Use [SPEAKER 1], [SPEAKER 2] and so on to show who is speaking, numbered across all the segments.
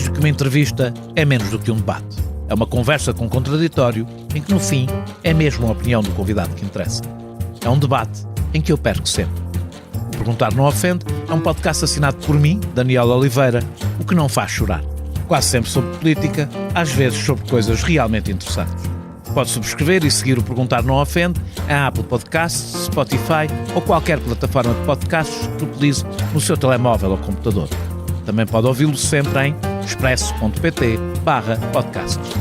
[SPEAKER 1] Mais do que uma entrevista, é menos do que um debate. É uma conversa com contraditório, em que no fim é mesmo a opinião do convidado que interessa. É um debate em que eu perco sempre. O Perguntar Não Ofende é um podcast assinado por mim, Daniel Oliveira, o que não faz chorar. Quase sempre sobre política, às vezes sobre coisas realmente interessantes. Pode subscrever e seguir o Perguntar Não Ofende em Apple Podcasts, Spotify ou qualquer plataforma de podcasts que utilize no seu telemóvel ou computador. Também pode ouvi-lo sempre em expresso.pt/podcasts.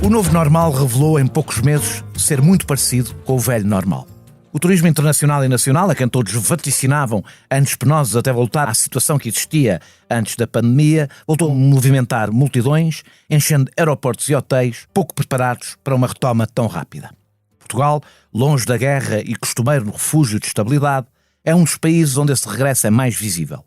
[SPEAKER 1] O novo normal revelou em poucos meses ser muito parecido com o velho normal. O turismo internacional e nacional, a quem todos vaticinavam anos penosos até voltar à situação que existia antes da pandemia, voltou a movimentar multidões, enchendo aeroportos e hotéis pouco preparados para uma retoma tão rápida. Portugal, longe da guerra e costumeiro no refúgio de estabilidade, é um dos países onde esse regresso é mais visível.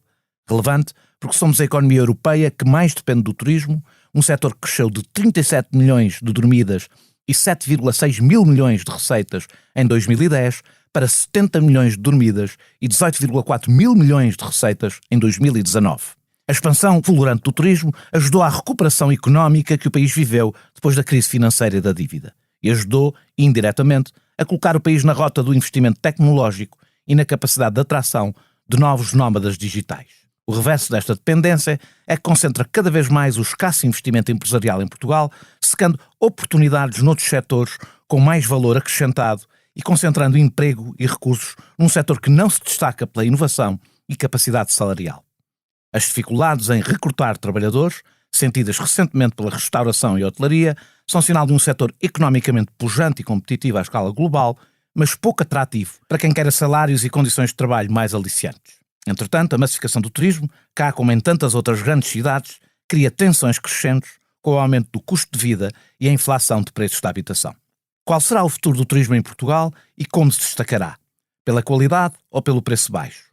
[SPEAKER 1] Relevante porque somos a economia europeia que mais depende do turismo, um setor que cresceu de 37 milhões de dormidas e 7,6 mil milhões de receitas em 2010 para 70 milhões de dormidas e 18,4 mil milhões de receitas em 2019. A expansão fulgurante do turismo ajudou à recuperação económica que o país viveu depois da crise financeira e da dívida. E ajudou, indiretamente, a colocar o país na rota do investimento tecnológico e na capacidade de atração de novos nómadas digitais. O reverso desta dependência é que concentra cada vez mais o escasso investimento empresarial em Portugal, secando oportunidades noutros setores com mais valor acrescentado e concentrando emprego e recursos num setor que não se destaca pela inovação e capacidade salarial. As dificuldades em recrutar trabalhadores, sentidas recentemente pela restauração e hotelaria, são sinal de um setor economicamente pujante e competitivo à escala global, mas pouco atrativo para quem quer salários e condições de trabalho mais aliciantes. Entretanto, a massificação do turismo, cá como em tantas outras grandes cidades, cria tensões crescentes com o aumento do custo de vida e a inflação de preços da habitação. Qual será o futuro do turismo em Portugal e como se destacará? Pela qualidade ou pelo preço baixo?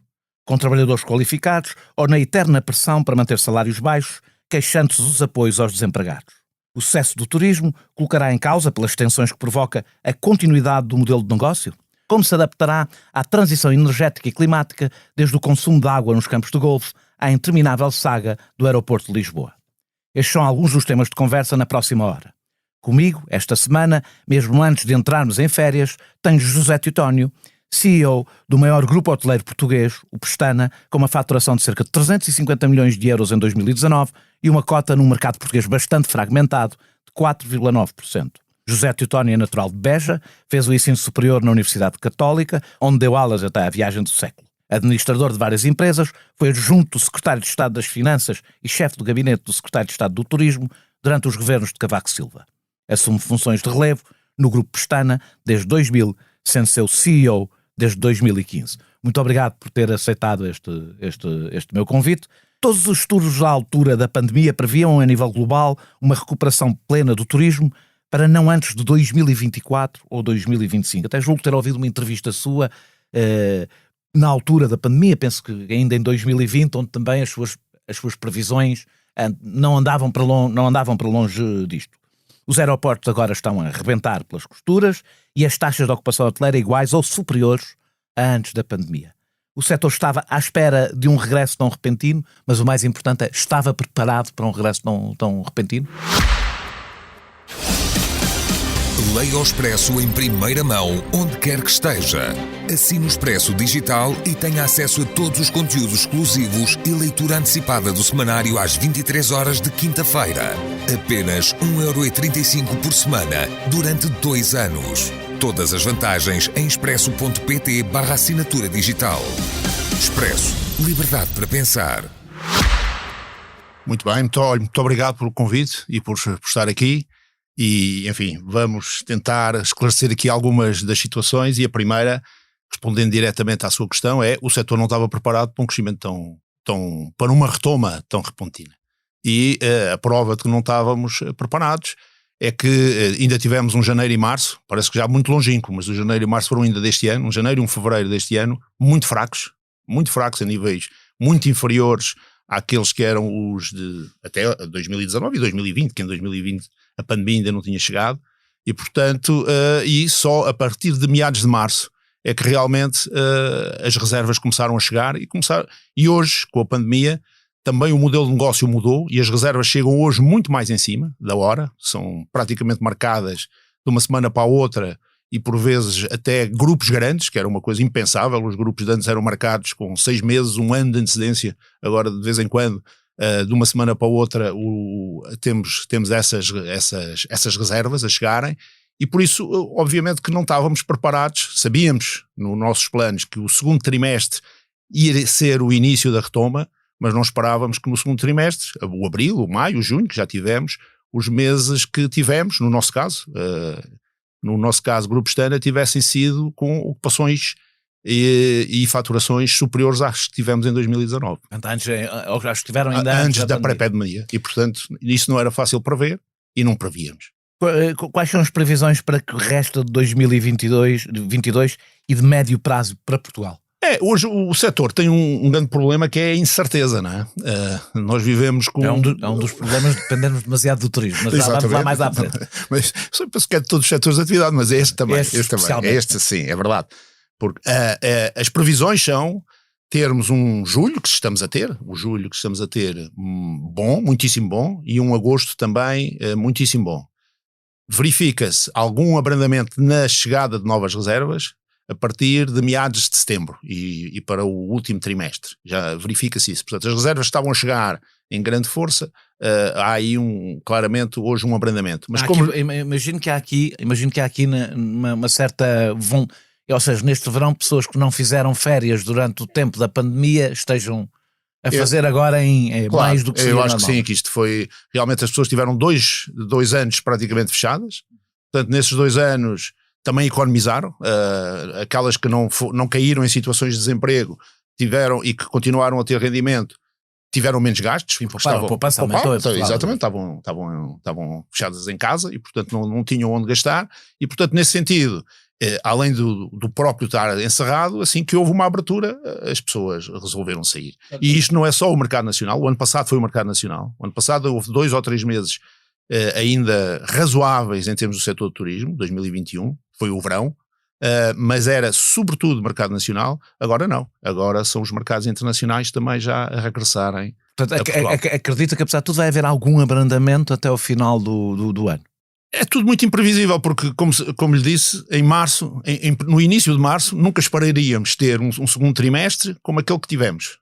[SPEAKER 1] Com trabalhadores qualificados ou na eterna pressão para manter salários baixos, queixando-se dos apoios aos desempregados? O sucesso do turismo colocará em causa, pelas tensões que provoca, a continuidade do modelo de negócio? Como se adaptará à transição energética e climática, desde o consumo de água nos campos de golfe à interminável saga do aeroporto de Lisboa? Estes são alguns dos temas de conversa na próxima hora. Comigo, esta semana, mesmo antes de entrarmos em férias, tenho José Teutónio, CEO do maior grupo hoteleiro português, o Pestana, com uma faturação de cerca de 350 milhões de euros em 2019 e uma cota num mercado português bastante fragmentado de 4,9%. José Teutónio é natural de Beja, fez o ensino superior na Universidade Católica, onde deu aulas até à viagem do século. Administrador de várias empresas, foi adjunto do Secretário de Estado das Finanças e chefe do gabinete do Secretário de Estado do Turismo durante os governos de Cavaco Silva. Assume funções de relevo no Grupo Pestana desde 2000, sendo seu CEO desde 2015. Muito obrigado por ter aceitado este meu convite. Todos os estudos à altura da pandemia previam, a nível global, uma recuperação plena do turismo para não antes de 2024 ou 2025. Até julgo ter ouvido uma entrevista sua na altura da pandemia, penso que ainda em 2020, onde também as suas previsões não andavam para longe disto. Os aeroportos agora estão a arrebentar pelas costuras e as taxas de ocupação hoteleira iguais ou superiores a antes da pandemia. O setor estava à espera de um regresso tão repentino, mas o mais importante é, estava preparado para um regresso tão repentino?
[SPEAKER 2] Leia o Expresso em primeira mão, onde quer que esteja. Assine o Expresso Digital e tenha acesso a todos os conteúdos exclusivos e leitura antecipada do semanário às 23 horas de quinta-feira. Apenas 1,35€ por semana, durante 2 anos. Todas as vantagens em expresso.pt/assinatura digital. Expresso. Liberdade para pensar.
[SPEAKER 3] Muito bem, muito obrigado pelo convite e por estar aqui. E, enfim, vamos tentar esclarecer aqui algumas das situações e a primeira, respondendo diretamente à sua questão, é: o setor não estava preparado para um crescimento para uma retoma tão repentina. E a prova de que não estávamos preparados é que ainda tivemos um janeiro e março, parece que já muito longínquo, mas o janeiro e março foram ainda deste ano, um janeiro e um fevereiro deste ano, muito fracos a níveis muito inferiores àqueles que eram os de até 2019 e 2020, que em 2020 a pandemia ainda não tinha chegado, E portanto, e só a partir de meados de março é que realmente as reservas começaram a chegar e hoje, com a pandemia, também o modelo de negócio mudou e as reservas chegam hoje muito mais em cima da hora, são praticamente marcadas de uma semana para a outra e por vezes até grupos grandes, que era uma coisa impensável. Os grupos de antes eram marcados com 6 meses, 1 ano de antecedência, agora de vez em quando, de uma semana para a outra temos essas reservas a chegarem. E por isso, obviamente que não estávamos preparados, sabíamos nos nossos planos que o segundo trimestre ia ser o início da retoma, mas não esperávamos que no segundo trimestre, o abril, o maio, o junho, que já tivemos, os meses que tivemos, no nosso caso, Grupo Stana, tivessem sido com ocupações e faturações superiores às que tivemos em 2019.
[SPEAKER 1] Já estiveram ainda
[SPEAKER 3] antes da pré-pandemia. E, portanto, isso não era fácil prever e não prevíamos.
[SPEAKER 1] Quais são as previsões para que o resto de 2022 e de médio prazo para Portugal?
[SPEAKER 3] Hoje o setor tem um grande problema que é a incerteza, não é? Nós vivemos com...
[SPEAKER 1] É um dos problemas de dependermos demasiado do turismo, mas já vamos lá mais à frente.
[SPEAKER 3] Mas eu penso que é de todos os setores de atividade, mas este também. Este sim, é verdade. Porque as previsões são termos um julho que estamos a ter, bom, muitíssimo bom, e um agosto também muitíssimo bom. Verifica-se algum abrandamento na chegada de novas reservas a partir de meados de setembro e para o último trimestre. Já verifica-se isso. Portanto, as reservas estavam a chegar em grande força, há aí claramente hoje um abrandamento. Mas
[SPEAKER 1] imagino que há aqui uma certa... Ou seja, neste verão, pessoas que não fizeram férias durante o tempo da pandemia estejam a fazer agora claro, mais do que seria normal.
[SPEAKER 3] Eu acho que sim, que isto foi... Realmente as pessoas tiveram dois anos praticamente fechadas. Portanto, nesses 2 anos também economizaram. Aquelas que não caíram em situações de desemprego tiveram e que continuaram a ter rendimento, tiveram menos gastos. Exatamente, estavam fechadas em casa e, portanto, não tinham onde gastar. E, portanto, nesse sentido... além do próprio estar encerrado, assim que houve uma abertura, as pessoas resolveram sair. E isto não é só o mercado nacional. O ano passado foi o mercado nacional. O ano passado houve 2 ou 3 meses ainda razoáveis em termos do setor do turismo, 2021, foi o verão, mas era sobretudo mercado nacional. Agora não. Agora são os mercados internacionais também já a regressarem.
[SPEAKER 1] Portanto, acredita que apesar de tudo vai haver algum abrandamento até o final do ano?
[SPEAKER 3] É tudo muito imprevisível, porque, como lhe disse, em março, no início de março, nunca esperaríamos ter um segundo trimestre como aquele que tivemos,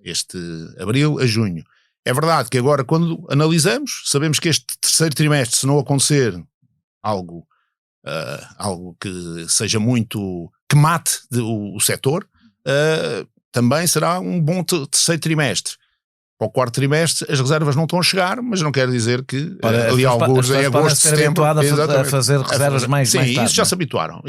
[SPEAKER 3] este abril a junho. É verdade que agora, quando analisamos, sabemos que este terceiro trimestre, se não acontecer algo que seja muito, que mate o setor, também será um bom terceiro trimestre. Para o quarto trimestre as reservas não estão a chegar, mas não quer dizer que ali alguns em agosto, setembro...
[SPEAKER 1] a fazer reservas mais tarde.
[SPEAKER 3] Sim, isso já se habituaram.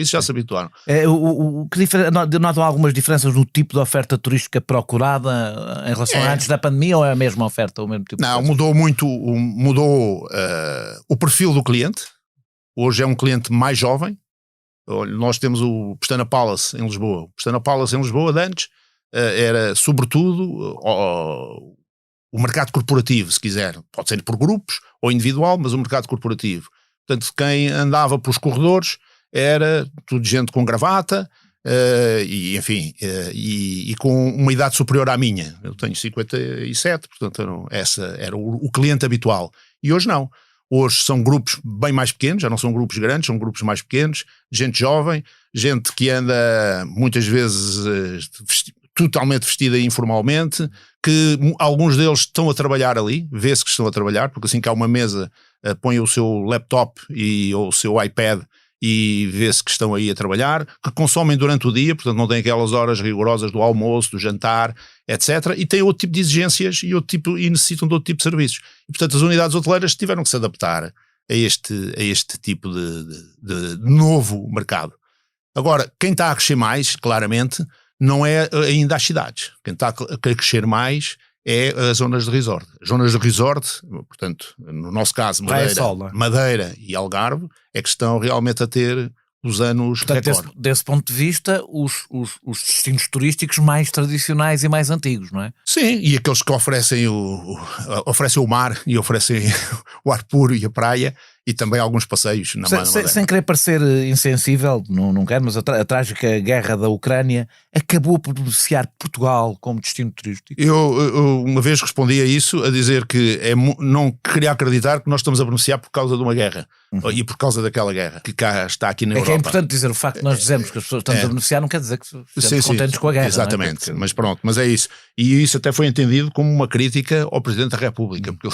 [SPEAKER 1] Notam algumas diferenças no tipo de oferta turística procurada em relação a antes da pandemia, ou é a mesma oferta? O mesmo tipo
[SPEAKER 3] não, mudou muito, o perfil do cliente. Hoje é um cliente mais jovem. Nós temos o Pestana Palace em Lisboa. O Pestana Palace em Lisboa de antes era sobretudo... o mercado corporativo, se quiser, pode ser por grupos ou individual, mas o mercado corporativo. Portanto, quem andava pelos corredores era tudo gente com gravata e com uma idade superior à minha. Eu tenho 57, portanto essa era o cliente habitual. E hoje não. Hoje são grupos bem mais pequenos, já não são grupos grandes, são grupos mais pequenos, gente jovem, gente que anda muitas vezes totalmente vestida informalmente, que alguns deles estão a trabalhar ali, vê-se que estão a trabalhar, porque assim que há uma mesa, põe o seu laptop ou o seu iPad e vê-se que estão aí a trabalhar, que consomem durante o dia, portanto não têm aquelas horas rigorosas do almoço, do jantar, etc. E têm outro tipo de exigências e necessitam de outro tipo de serviços. E, portanto, as unidades hoteleiras tiveram que se adaptar a este tipo de novo mercado. Agora, quem está a crescer mais, claramente, não é ainda as cidades. Quem está a crescer mais é as zonas de resort. As zonas de resort, portanto, no nosso caso, Madeira e Algarve, é que estão realmente a ter os anos recorde.
[SPEAKER 1] Desse ponto de vista, os destinos turísticos mais tradicionais e mais antigos, não é?
[SPEAKER 3] Sim, e aqueles que oferecem o mar e oferecem o ar puro e a praia, e também alguns passeios na Madeira.
[SPEAKER 1] Sem querer parecer insensível, não quero, mas a trágica guerra da Ucrânia acabou por beneficiar Portugal como destino turístico?
[SPEAKER 3] Eu uma vez respondi a isso a dizer que não queria acreditar que nós estamos a beneficiar por causa de uma guerra e por causa daquela guerra que cá está aqui na Europa.
[SPEAKER 1] Que é importante dizer, o facto de nós dizermos que as pessoas estamos a beneficiar não quer dizer que estamos contentes com a guerra.
[SPEAKER 3] Exatamente, mas pronto, mas é isso. E isso até foi entendido como uma crítica ao Presidente da República, porque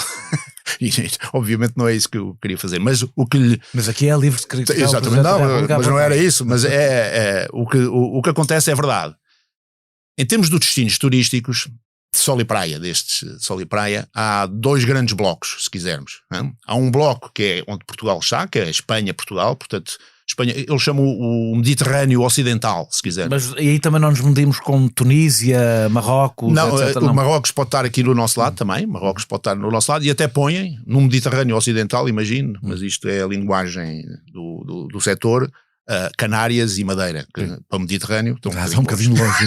[SPEAKER 3] e, obviamente não é isso que eu queria fazer, mas o que
[SPEAKER 1] Mas aqui é livre de criticar.
[SPEAKER 3] Exatamente, mas não era isso, mas o que acontece é verdade. Em termos dos destinos turísticos de sol e praia, há dois grandes blocos, se quisermos. Há um bloco que é onde Portugal está, que é Espanha-Portugal, portanto, Espanha, eles chamam o Mediterrâneo Ocidental, se quiser.
[SPEAKER 1] Mas e aí também não nos medimos com Tunísia, Marrocos,
[SPEAKER 3] não,
[SPEAKER 1] etc.
[SPEAKER 3] O Marrocos pode estar aqui no nosso lado também, Marrocos pode estar no nosso lado, e até põem no Mediterrâneo Ocidental, imagino, mas isto é a linguagem do setor, Canárias e Madeira, que para o Mediterrâneo estão
[SPEAKER 1] um bocadinho longe.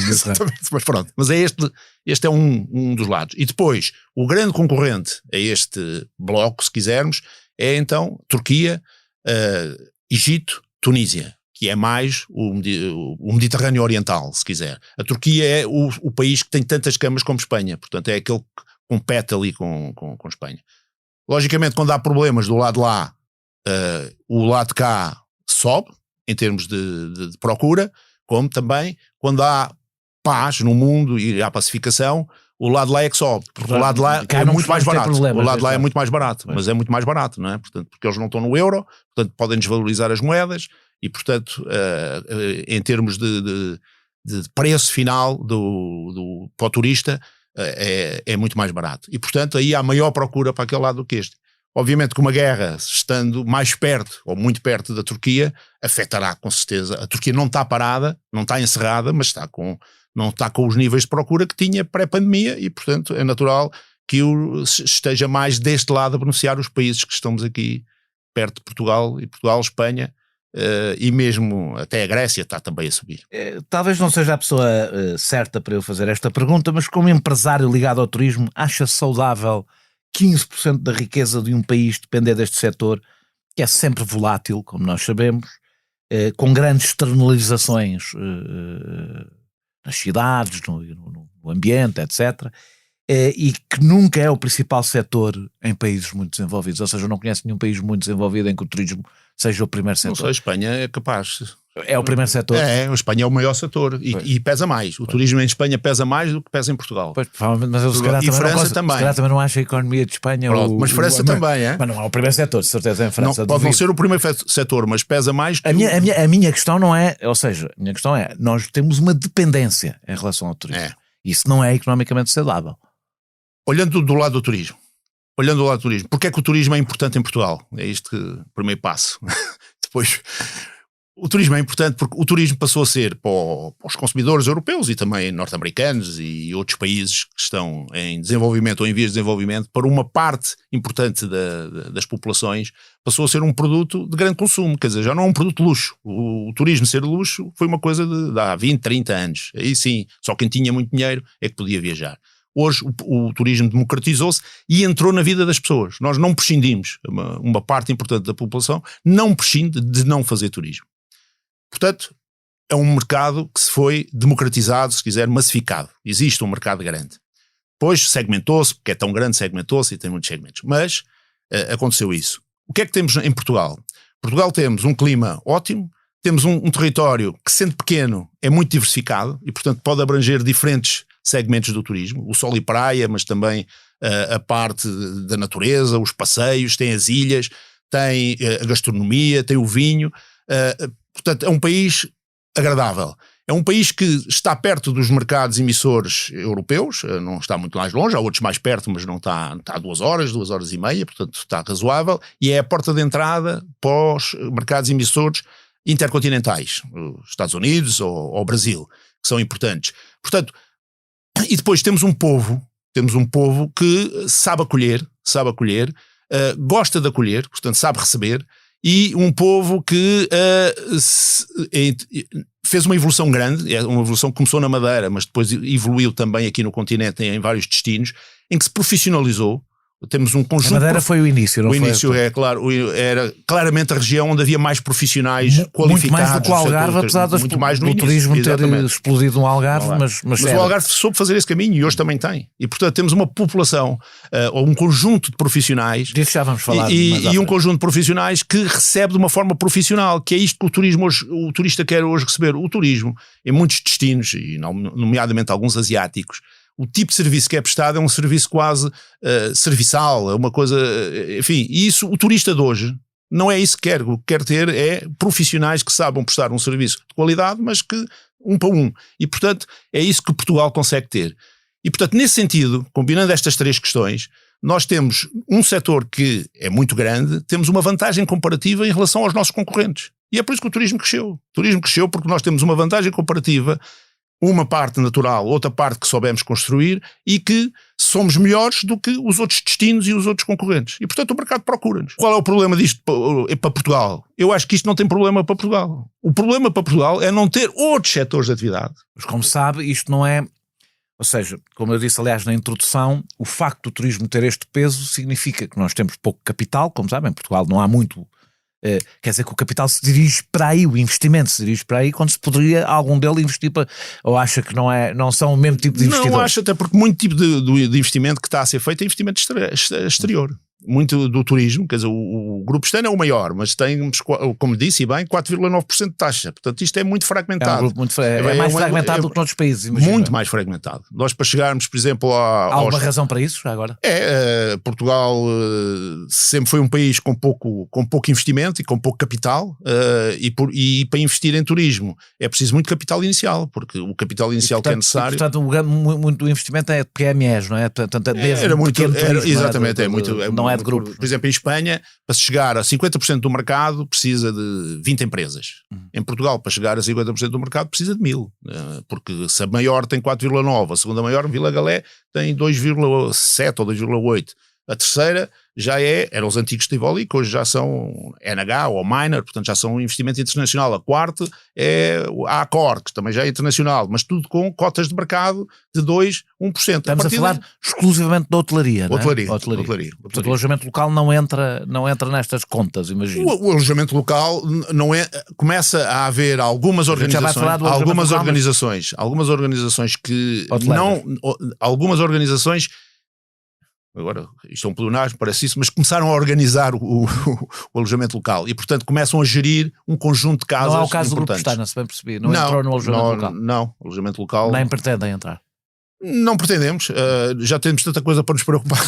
[SPEAKER 3] Mas pronto, mas este é um dos lados. E depois, o grande concorrente a este bloco, se quisermos, é então Turquia, Egito, Tunísia, que é mais o Mediterrâneo Oriental, se quiser. A Turquia é o país que tem tantas camas como Espanha, portanto é aquele que compete ali com Espanha. Logicamente, quando há problemas do lado de lá, o lado de cá sobe, em termos de procura, como também quando há paz no mundo e há pacificação, o lado de lá é que sobe, porque o lado de lá é muito mais barato. O lado de lá é muito mais barato, mas é muito mais barato, não é? Portanto, porque eles não estão no euro, portanto podem desvalorizar as moedas e, portanto, em termos de preço final para o turista, é muito mais barato. E, portanto, aí há maior procura para aquele lado do que este. Obviamente que uma guerra, estando mais perto, ou muito perto da Turquia, afetará com certeza. A Turquia não está parada, não está encerrada, mas não está com os níveis de procura que tinha pré-pandemia e, portanto, é natural que esteja mais deste lado a beneficiar os países que estamos aqui perto de Portugal, Espanha, e mesmo até a Grécia está também a subir.
[SPEAKER 1] Talvez não seja a pessoa certa para eu fazer esta pergunta, mas como empresário ligado ao turismo, acha saudável 15% da riqueza de um país depender deste setor, que é sempre volátil, como nós sabemos, com grandes externalizações nas cidades, no ambiente, etc., e que nunca é o principal setor em países muito desenvolvidos. Ou seja, eu não conheço nenhum país muito desenvolvido em que o turismo seja o primeiro setor.
[SPEAKER 3] Não sei, a Espanha é capaz.
[SPEAKER 1] É o primeiro setor?
[SPEAKER 3] A Espanha é o maior setor e pesa mais. O turismo em Espanha pesa mais do que pesa em Portugal.
[SPEAKER 1] Pois, mas eu se calhar também não acho a economia de Espanha.
[SPEAKER 3] Mas França também, é?
[SPEAKER 1] Mas não é o primeiro setor, de certeza, em França.
[SPEAKER 3] Não, pode não ser o primeiro setor, mas pesa mais que
[SPEAKER 1] a minha questão não é, ou seja, a minha questão é, nós temos uma dependência em relação ao turismo. Isso não é economicamente saudável.
[SPEAKER 3] Olhando do lado do turismo, porque é que o turismo é importante em Portugal? É este o primeiro passo. Depois, o turismo é importante porque o turismo passou a ser para os consumidores europeus e também norte-americanos e outros países que estão em desenvolvimento ou em vias de desenvolvimento, para uma parte importante das populações, passou a ser um produto de grande consumo, quer dizer, já não é um produto de luxo. O turismo ser luxo foi uma coisa de há 20, 30 anos. Aí sim, só quem tinha muito dinheiro é que podia viajar. Hoje o turismo democratizou-se e entrou na vida das pessoas. Nós não prescindimos, uma parte importante da população não prescinde de não fazer turismo. Portanto, é um mercado que se foi democratizado, se quiser, massificado. Existe um mercado grande. Depois segmentou-se, porque é tão grande, segmentou-se e tem muitos segmentos. Mas aconteceu isso. O que é que temos em Portugal? Portugal temos um clima ótimo, temos um território que, sendo pequeno, é muito diversificado e, portanto, pode abranger diferentes segmentos do turismo, o sol e praia, mas também a parte da natureza, os passeios, tem as ilhas, tem a gastronomia, tem o vinho, portanto é um país agradável. É um país que está perto dos mercados emissores europeus, não está muito mais longe, há outros mais perto, mas não está a 2 horas e meia, portanto está razoável, e é a porta de entrada para os mercados emissores intercontinentais, os Estados Unidos ou o Brasil, que são importantes. Portanto, e depois temos um povo que sabe acolher, gosta de acolher, portanto sabe receber, e um povo que fez uma evolução grande, uma evolução que começou na Madeira, mas depois evoluiu também aqui no continente em vários destinos, em que se profissionalizou. temos um conjunto...
[SPEAKER 1] A Madeira foi o início, não
[SPEAKER 3] o
[SPEAKER 1] foi?
[SPEAKER 3] O início é, claro, era claramente a região onde havia mais profissionais qualificados.
[SPEAKER 1] Muito mais do que o Algarve, apesar do turismo ter explodido no Algarve, mas
[SPEAKER 3] o Algarve soube fazer esse caminho e hoje também tem. E, portanto, temos uma população, ou um conjunto de profissionais...
[SPEAKER 1] Disso já vamos falar.
[SPEAKER 3] E um conjunto de profissionais que recebe de uma forma profissional, que é isto que o turismo hoje, o turista quer hoje receber. O turismo, em muitos destinos, e nomeadamente alguns asiáticos, o tipo de serviço que é prestado é um serviço quase serviçal, é uma coisa, enfim, e isso o turista de hoje não é isso que quer. O que quer ter é profissionais que saibam prestar um serviço de qualidade, mas que um para um, e portanto é isso que Portugal consegue ter. E portanto, nesse sentido, combinando estas três questões, nós temos um setor que é muito grande, temos uma vantagem comparativa em relação aos nossos concorrentes, e é por isso que o turismo cresceu. O turismo cresceu porque nós temos uma vantagem comparativa, uma parte natural, outra parte que soubemos construir, e que somos melhores do que os outros destinos e os outros concorrentes. E, portanto, o mercado procura-nos. Qual é o problema disto para Portugal? Eu acho que isto não tem problema para Portugal. O problema para Portugal é não ter outros setores de atividade.
[SPEAKER 1] Mas, como sabe, isto não é... Ou seja, como eu disse, aliás, na introdução, o facto do turismo ter este peso significa que nós temos pouco capital, como sabem, em Portugal não há muito... quer dizer que o capital se dirige para aí, o investimento se dirige para aí, quando se poderia algum dele investir para... Ou acha que não são o mesmo tipo de investidores?
[SPEAKER 3] Não acho, até porque muito tipo de investimento que está a ser feito é investimento exterior. Muito do turismo, quer dizer, o grupo externo é o maior, mas tem, como disse e bem, 4,9% de taxa. Portanto, isto é muito fragmentado.
[SPEAKER 1] É mais fragmentado do que noutros países, imagina.
[SPEAKER 3] Muito mais fragmentado. Nós, para chegarmos, por exemplo,
[SPEAKER 1] há alguma razão para isso, já agora?
[SPEAKER 3] Portugal sempre foi um país com pouco investimento e com pouco capital, e para investir em turismo é preciso muito capital inicial, porque o capital inicial que é necessário...
[SPEAKER 1] Portanto, muito do investimento é de PMEs, não é? Portanto,
[SPEAKER 3] era muito,
[SPEAKER 1] turismo,
[SPEAKER 3] exatamente,
[SPEAKER 1] não é de grupos.
[SPEAKER 3] Por exemplo, em Espanha, para se chegar a 50% do mercado, precisa de 20 empresas. Em Portugal, para chegar a 50% do mercado, precisa de 1000. Porque se a maior tem 4,9, a segunda maior, Vila Galé, tem 2,7 ou 2,8. A terceira já eram os antigos Tivoli, que hoje já são NH ou Minor, portanto já são um investimento internacional. A quarta é a Accor, que também já é internacional, mas tudo com cotas de mercado de 2%, 1%.
[SPEAKER 1] Estamos a falar exclusivamente da hotelaria, não é?
[SPEAKER 3] Hotelaria.
[SPEAKER 1] Portanto, o alojamento local não entra nestas contas, imagino.
[SPEAKER 3] O alojamento local não é, começa a haver algumas organizações que não, algumas organizações. Agora, isto é um pleonasmo, parece isso, mas começaram a organizar o alojamento local e, portanto, começam a gerir um conjunto de casas.
[SPEAKER 1] Não é o caso
[SPEAKER 3] importantes.
[SPEAKER 1] do Grupo Pestana, se bem percebi. Não entrou no alojamento local.
[SPEAKER 3] Não, o alojamento local...
[SPEAKER 1] Nem pretendem entrar.
[SPEAKER 3] Não pretendemos. Já temos tanta coisa para nos preocupar.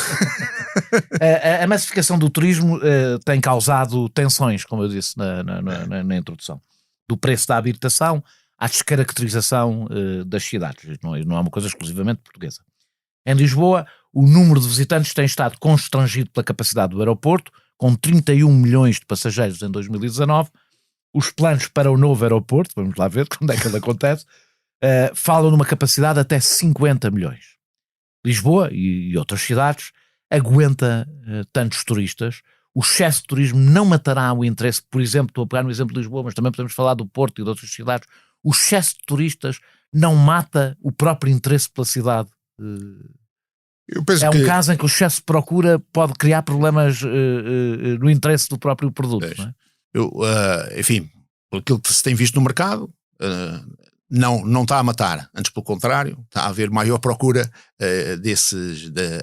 [SPEAKER 1] A massificação do turismo tem causado tensões, como eu disse na introdução. Do preço da habitação à descaracterização das cidades. Não é uma coisa exclusivamente portuguesa. Em Lisboa, o número de visitantes tem estado constrangido pela capacidade do aeroporto, com 31 milhões de passageiros em 2019. Os planos para o novo aeroporto, vamos lá ver quando é que ele acontece, falam numa capacidade até 50 milhões. Lisboa e outras cidades aguenta tantos turistas. O excesso de turismo não matará o interesse, por exemplo, estou a pegar no exemplo de Lisboa, mas também podemos falar do Porto e de outras cidades. O excesso de turistas não mata o próprio interesse pela cidade. É um caso em que o excesso de procura pode criar problemas no interesse do próprio produto. Não é?
[SPEAKER 3] Enfim, pelo que se tem visto no mercado, não está a matar. Antes, pelo contrário, está a haver maior procura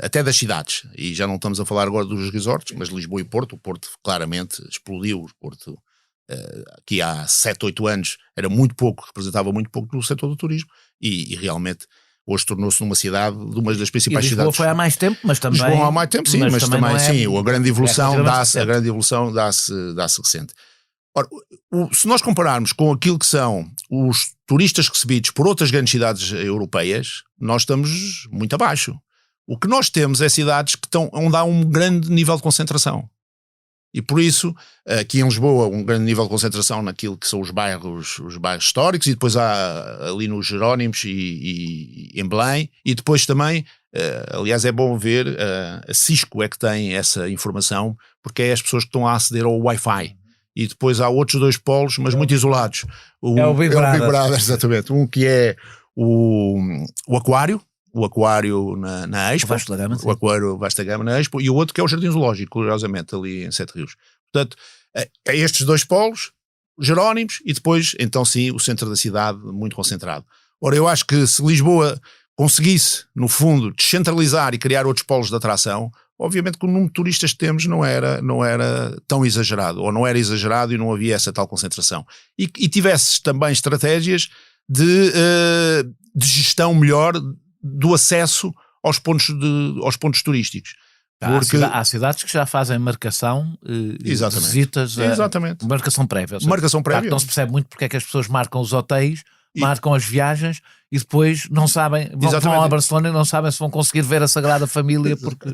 [SPEAKER 3] até das cidades. E já não estamos a falar agora dos resorts, mas Lisboa e Porto. O Porto claramente explodiu. O Porto, aqui há 7, 8 anos, era muito pouco, representava muito pouco no setor do turismo e realmente... Hoje tornou-se numa cidade, de uma das principais cidades.
[SPEAKER 1] Lisboa foi há mais tempo, mas também...
[SPEAKER 3] Lisboa há mais tempo, sim, mas também sim, a grande evolução dá-se recente. Ora, se nós compararmos com aquilo que são os turistas recebidos por outras grandes cidades europeias, nós estamos muito abaixo. O que nós temos é cidades que onde há um grande nível de concentração. E por isso, aqui em Lisboa, um grande nível de concentração naquilo que são os bairros históricos, e depois há ali nos Jerónimos e em Belém, e depois também, aliás é bom ver, a Cisco é que tem essa informação, porque é as pessoas que estão a aceder ao Wi-Fi. E depois há outros 2 polos, mas muito isolados.
[SPEAKER 1] É o Big Brother.
[SPEAKER 3] Exatamente. Um que é o aquário, o Aquário na Expo,
[SPEAKER 1] Vasco da Gama,
[SPEAKER 3] o Aquário Vasco da Gama na Expo, e o outro que é o Jardim Zoológico, curiosamente, ali em Sete Rios. Portanto, é estes dois polos, Jerónimos, e depois, então sim, o centro da cidade muito concentrado. Ora, eu acho que se Lisboa conseguisse, no fundo, descentralizar e criar outros polos de atração, obviamente que o número de turistas que temos não era tão exagerado, ou não era exagerado e não havia essa tal concentração. E tivesse também estratégias de gestão melhor do acesso aos pontos turísticos.
[SPEAKER 1] Porque há cidades que já fazem marcação de visitas, marcação prévia. Seja,
[SPEAKER 3] marcação prévia.
[SPEAKER 1] Não se percebe muito porque é que as pessoas marcam os hotéis, marcam as viagens e depois não sabem, vão a Barcelona e não sabem se vão conseguir ver a Sagrada Família porque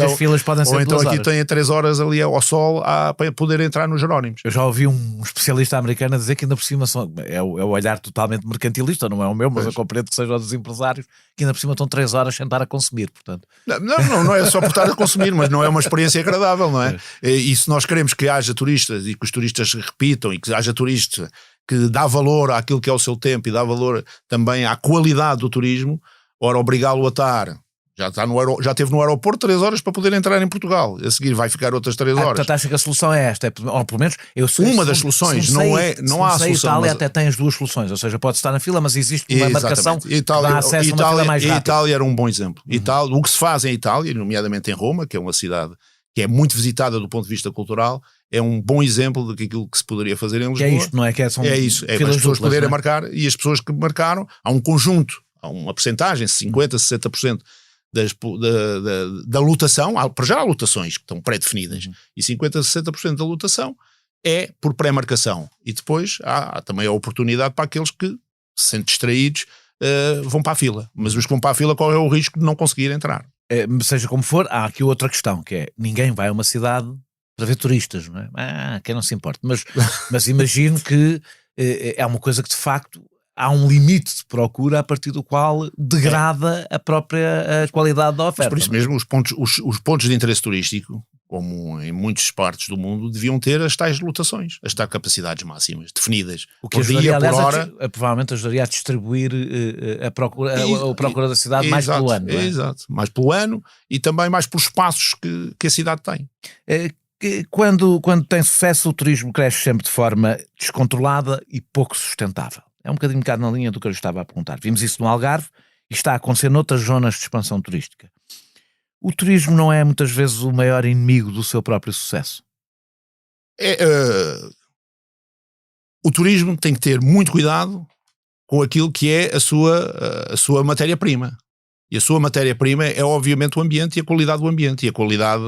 [SPEAKER 1] as filas podem ser 2 horas.
[SPEAKER 3] Ou então aqui têm 3 horas ali ao sol para poder entrar nos Jerónimos.
[SPEAKER 1] Eu já ouvi um especialista americano a dizer que ainda por cima é o olhar totalmente mercantilista, não é o meu, mas eu compreendo que seja o dos empresários, que ainda por cima estão 3 horas sem estar a consumir, portanto.
[SPEAKER 3] Não é só por estar a consumir, mas não é uma experiência agradável, não é? E se nós queremos que haja turistas e que os turistas repitam e que haja turistas que dá valor àquilo que é o seu tempo e dá valor também à qualidade do turismo, ora obrigá-lo a estar, já esteve no aeroporto 3 horas para poder entrar em Portugal, a seguir vai ficar outras 3 horas.
[SPEAKER 1] Portanto, acho que a solução é esta, ou pelo menos eu sei,
[SPEAKER 3] uma das soluções, não há a solução.
[SPEAKER 1] A Itália até tem as 2 soluções, ou seja, pode estar na fila, mas existe uma marcação que dá acesso a uma fila mais rápida.
[SPEAKER 3] A Itália era um bom exemplo. O que se faz em Itália, nomeadamente em Roma, que é uma cidade que é muito visitada do ponto de vista cultural, é um bom exemplo daquilo que se poderia fazer em Lisboa.
[SPEAKER 1] Que é isto, não é?
[SPEAKER 3] É isso, as pessoas poderem marcar, e as pessoas que marcaram, há um conjunto, há uma percentagem, 50%, 60% da lotação, para já há lotações que estão pré-definidas, e 50%, 60% da lotação é por pré-marcação, e depois há também a oportunidade para aqueles que se sentem distraídos, vão para a fila, mas os que vão para a fila correm o risco de não conseguir entrar.
[SPEAKER 1] Seja como for, há aqui outra questão, que é, ninguém vai a uma cidade para ver turistas, não é? Quem não se importa, mas imagino que é uma coisa que de facto há um limite de procura a partir do qual degrada a própria qualidade da oferta.
[SPEAKER 3] Mas por isso mesmo os pontos de interesse turístico, como em muitas partes do mundo, deviam ter as tais lotações, as tais capacidades máximas, definidas.
[SPEAKER 1] O que ajudaria, por hora, provavelmente ajudaria a distribuir a procura da cidade mais pelo ano.
[SPEAKER 3] Exato, mais pelo ano e também mais pelos espaços que a cidade tem.
[SPEAKER 1] Quando tem sucesso, o turismo cresce sempre de forma descontrolada e pouco sustentável. É um bocadinho na linha do que eu estava a perguntar. Vimos isso no Algarve e está a acontecer noutras zonas de expansão turística. O turismo não é muitas vezes o maior inimigo do seu próprio sucesso?
[SPEAKER 3] O turismo tem que ter muito cuidado com aquilo que é a sua matéria-prima. E a sua matéria-prima é obviamente o ambiente e a qualidade do ambiente e a qualidade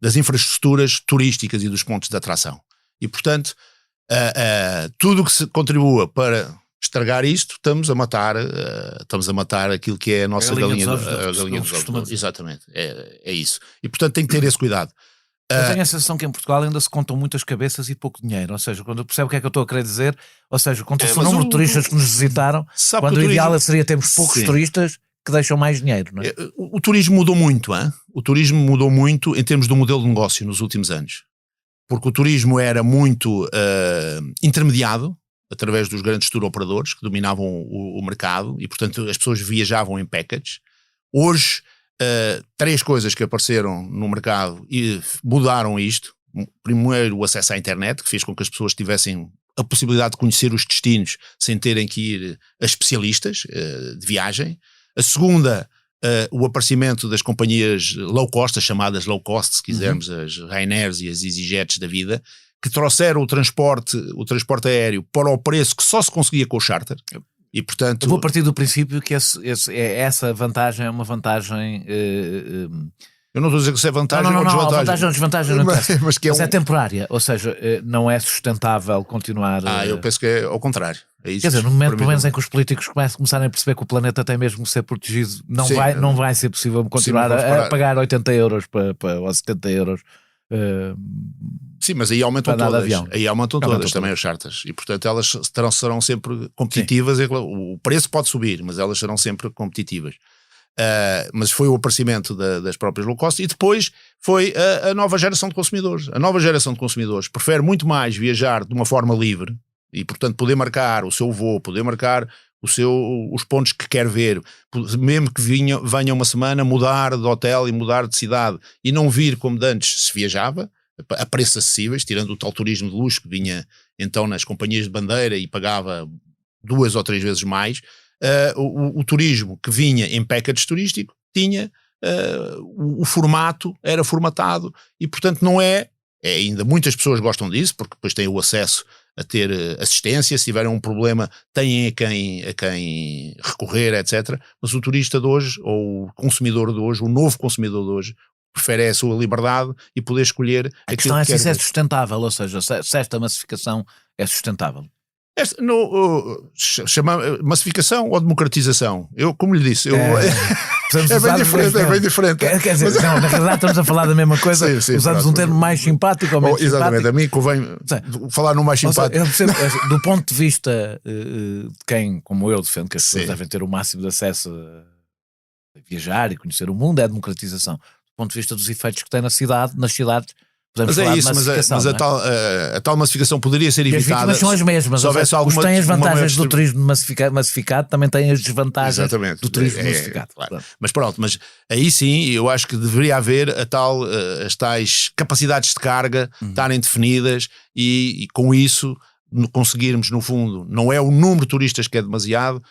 [SPEAKER 3] das infraestruturas turísticas e dos pontos de atração. E portanto, tudo o que se contribua para estragar isto, estamos a matar aquilo que é a nossa galinha dos ovos. Exatamente, é isso. E portanto tem que ter esse cuidado.
[SPEAKER 1] Eu tenho a sensação que em Portugal ainda se contam muitas cabeças e pouco dinheiro, ou seja, quando percebe o que é que eu estou a querer dizer, ou seja, conta-se o número de turistas que nos visitaram, quando o ideal seria termos poucos turistas que deixam mais dinheiro, não é?
[SPEAKER 3] O turismo mudou muito, hein? O turismo mudou muito em termos do modelo de negócio nos últimos anos, porque o turismo era muito intermediado, através dos grandes tour operadores que dominavam o mercado e, portanto, as pessoas viajavam em package. Hoje, 3 coisas que apareceram no mercado e mudaram isto. Primeiro, o acesso à internet, que fez com que as pessoas tivessem a possibilidade de conhecer os destinos sem terem que ir a especialistas de viagem. A segunda, o aparecimento das companhias low cost, as chamadas low cost, se quisermos, as Ryanairs e as EasyJets da vida, que trouxeram o transporte aéreo para o preço que só se conseguia com o charter. E, portanto,
[SPEAKER 1] eu vou partir do princípio que essa vantagem é uma vantagem...
[SPEAKER 3] Eu não estou a dizer que isso é vantagem ou desvantagem.
[SPEAKER 1] Vantagem ou desvantagem não mas é temporária, ou seja, não é sustentável continuar...
[SPEAKER 3] eu penso que é ao contrário. É isso.
[SPEAKER 1] Quer dizer, no momento pelo menos em que os políticos começarem a perceber que o planeta tem mesmo que ser protegido, não vai ser possível continuar a pagar 80 euros ou 70 euros.
[SPEAKER 3] Sim, mas aí aumentam todas. Aí aumentam todas também as charters. E portanto elas serão sempre competitivas. O preço pode subir, mas elas serão sempre competitivas. Mas foi o aparecimento das próprias low cost e depois foi a nova geração de consumidores. A nova geração de consumidores prefere muito mais viajar de uma forma livre e portanto poder marcar o seu voo, poder marcar os pontos que quer ver, mesmo que venha uma semana mudar de hotel e mudar de cidade e não vir como de antes se viajava, a preços acessíveis, tirando o tal turismo de luxo que vinha então nas companhias de bandeira e pagava 2 ou 3 vezes mais, o turismo que vinha em package turístico tinha o formato, era formatado e portanto não ainda muitas pessoas gostam disso porque depois têm o acesso a ter assistência, se tiverem um problema têm a quem recorrer, etc. Mas o turista de hoje, ou o consumidor de hoje, o novo consumidor de hoje, prefere a sua liberdade e poder escolher
[SPEAKER 1] a questão é
[SPEAKER 3] que
[SPEAKER 1] se é sustentável, ou seja, se esta massificação é sustentável.
[SPEAKER 3] Chama massificação ou democratização? Eu, como lhe disse, é bem diferente.
[SPEAKER 1] Quer dizer, não, na realidade estamos a falar da mesma coisa,
[SPEAKER 3] sim,
[SPEAKER 1] usamos um termo mais simpático ou menos simpático.
[SPEAKER 3] Exatamente, a mim convém falar no mais simpático.
[SPEAKER 1] Eu percebo, do ponto de vista de quem, como eu, defendo que as pessoas devem ter o máximo de acesso a viajar e conhecer o mundo, é a democratização. Do ponto de vista dos efeitos que tem nas cidades, podemos falar de massificação.
[SPEAKER 3] Mas a tal massificação poderia ser evitada.
[SPEAKER 1] Mas são as mesmas. Os que têm as vantagens do turismo massificado também têm as desvantagens do turismo massificado.
[SPEAKER 3] Claro. Mas aí sim, eu acho que deveria haver as tais capacidades de carga estarem definidas e com isso conseguirmos, no fundo, não é o número de turistas que é demasiado,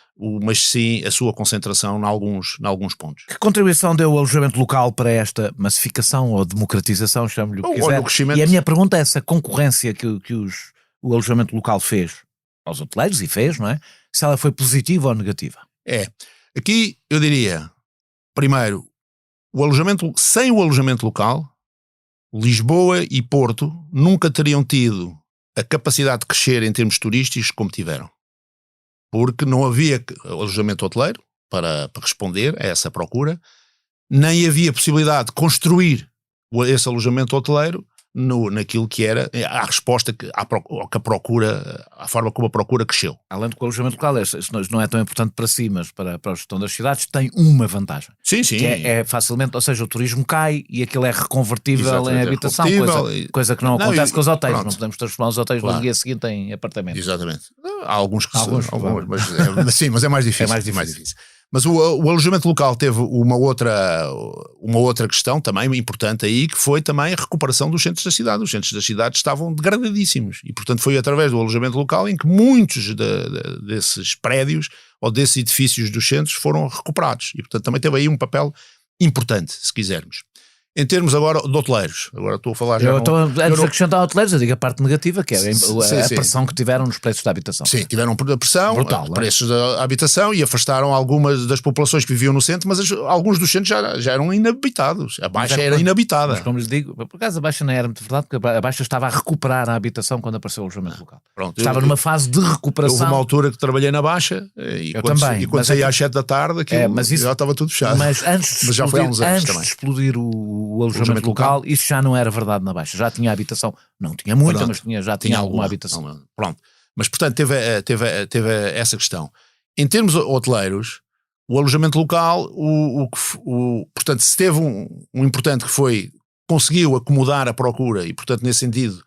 [SPEAKER 3] mas sim a sua concentração em alguns pontos.
[SPEAKER 1] Que contribuição deu o alojamento local para esta massificação ou democratização, chame-lhe o que quiser? E a minha pergunta é essa concorrência que o alojamento local fez aos hoteleiros, e fez, não é? Se ela foi positiva ou negativa?
[SPEAKER 3] Aqui eu diria, primeiro, sem o alojamento local, Lisboa e Porto nunca teriam tido a capacidade de crescer em termos turísticos como tiveram. Porque não havia alojamento hoteleiro para responder a essa procura, nem havia possibilidade de construir esse alojamento hoteleiro naquilo que era a resposta à procura, à forma como a procura cresceu.
[SPEAKER 1] Além do que o alojamento local não é tão importante para si, mas para a gestão das cidades tem uma vantagem.
[SPEAKER 3] Sim.
[SPEAKER 1] Que é facilmente, ou seja, o turismo cai e aquilo é reconvertível em habitação, coisa que não acontece com os hotéis. Pronto. Não podemos transformar os hotéis no dia seguinte em apartamentos.
[SPEAKER 3] Exatamente. Há alguns que mas é mais difícil. É mais difícil. Mas o alojamento local teve uma outra questão também importante aí, que foi também a recuperação dos centros da cidade. Os centros das cidades estavam degradadíssimos e, portanto, foi através do alojamento local em que muitos desses prédios ou desses edifícios dos centros foram recuperados. E, portanto, também teve aí um papel importante, se quisermos. Em termos agora de hoteleiros, agora estou a falar já...
[SPEAKER 1] Antes de acrescentar hoteleiros, eu digo a parte negativa, que é a pressão que tiveram nos preços da habitação.
[SPEAKER 3] Sim, tiveram pressão, brutal, preços da habitação e afastaram algumas das populações que viviam no centro, mas alguns dos centros já eram inabitados. A Baixa era inabitada.
[SPEAKER 1] Mas como lhes digo, por acaso a Baixa não era muito verdade, porque a Baixa estava a recuperar a habitação quando apareceu o alojamento local. Pronto, estava numa fase de recuperação.
[SPEAKER 3] Houve uma altura que trabalhei na Baixa e quando saí às 7 da tarde já estava tudo fechado.
[SPEAKER 1] Mas antes de explodir o alojamento local, isso já não era verdade na Baixa. Já tinha habitação, não tinha muita, mas já tinha alguma habitação.
[SPEAKER 3] Pronto. Mas portanto teve essa questão. Em termos hoteleiros, o alojamento local, portanto, se teve um importante que foi, conseguiu acomodar a procura e, portanto, nesse sentido,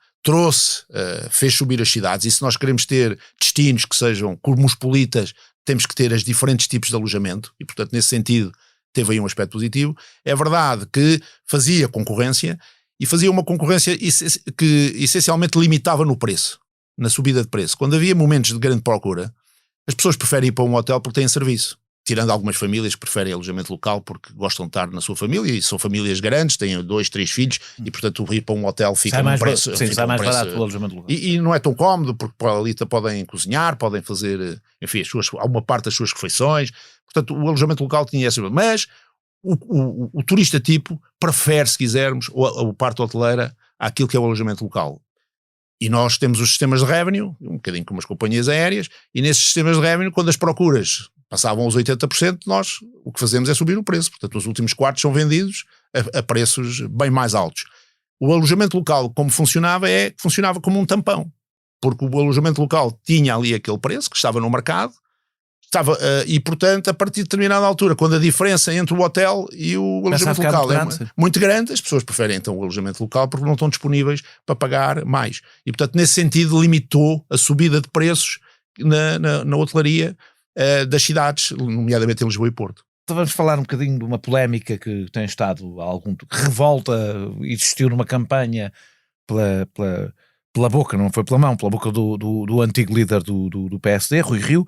[SPEAKER 3] fez subir as cidades. E se nós queremos ter destinos que sejam cosmopolitas, temos que ter os diferentes tipos de alojamento e, portanto, nesse sentido, teve aí um aspecto positivo. É verdade que fazia concorrência e fazia uma concorrência que essencialmente limitava no preço, na subida de preço. Quando havia momentos de grande procura, as pessoas preferem ir para um hotel porque têm serviço. Tirando algumas famílias que preferem alojamento local porque gostam de estar na sua família e são famílias grandes, têm 2, 3 filhos e, portanto, ir para um hotel fica num preço...
[SPEAKER 1] Sim, sai mais barato o alojamento local.
[SPEAKER 3] E não é tão cómodo porque ali podem cozinhar, podem fazer, enfim, alguma parte das suas refeições. Portanto, o alojamento local tinha essa... Mas o turista tipo prefere, se quisermos, a parte hoteleira àquilo que é o alojamento local. E nós temos os sistemas de revenue, um bocadinho como as companhias aéreas, e nesses sistemas de revenue, quando as procuras passavam aos 80%, nós o que fazemos é subir o preço. Portanto, os últimos quartos são vendidos a preços bem mais altos. O alojamento local, como funcionava como um tampão, porque o alojamento local tinha ali aquele preço que estava no mercado, e portanto, a partir de determinada altura, quando a diferença entre o hotel e o alojamento local é muito grande, as pessoas preferem então o alojamento local porque não estão disponíveis para pagar mais. E portanto, nesse sentido, limitou a subida de preços na hotelaria das cidades, nomeadamente em Lisboa e Porto.
[SPEAKER 1] Então vamos falar um bocadinho de uma polémica que tem estado revolta, existiu numa campanha pela boca, não foi pela mão, pela boca do antigo líder do PSD, Rui Rio,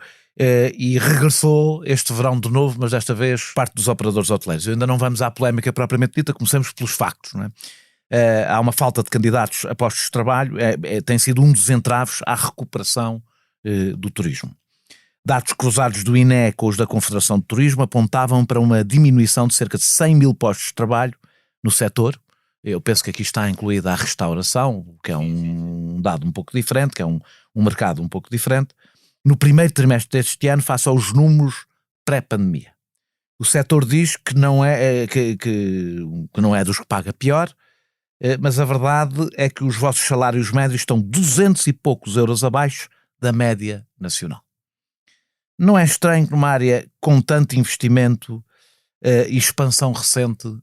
[SPEAKER 1] e regressou este verão de novo, mas desta vez parte dos operadores hoteleiros. Ainda não vamos à polémica propriamente dita, comecemos pelos factos, não é? Há uma falta de candidatos a postos de trabalho, tem sido um dos entraves à recuperação do turismo. Dados cruzados do INE com os da Confederação de Turismo apontavam para uma diminuição de cerca de 100 mil postos de trabalho no setor. Eu penso que aqui está incluída a restauração, que é um dado um pouco diferente, que é um mercado um pouco diferente, no primeiro trimestre deste ano face aos números pré-pandemia. O setor diz que não é dos que paga pior, mas a verdade é que os vossos salários médios estão 200 e poucos euros abaixo da média nacional. Não é estranho que numa área com tanto investimento e expansão recente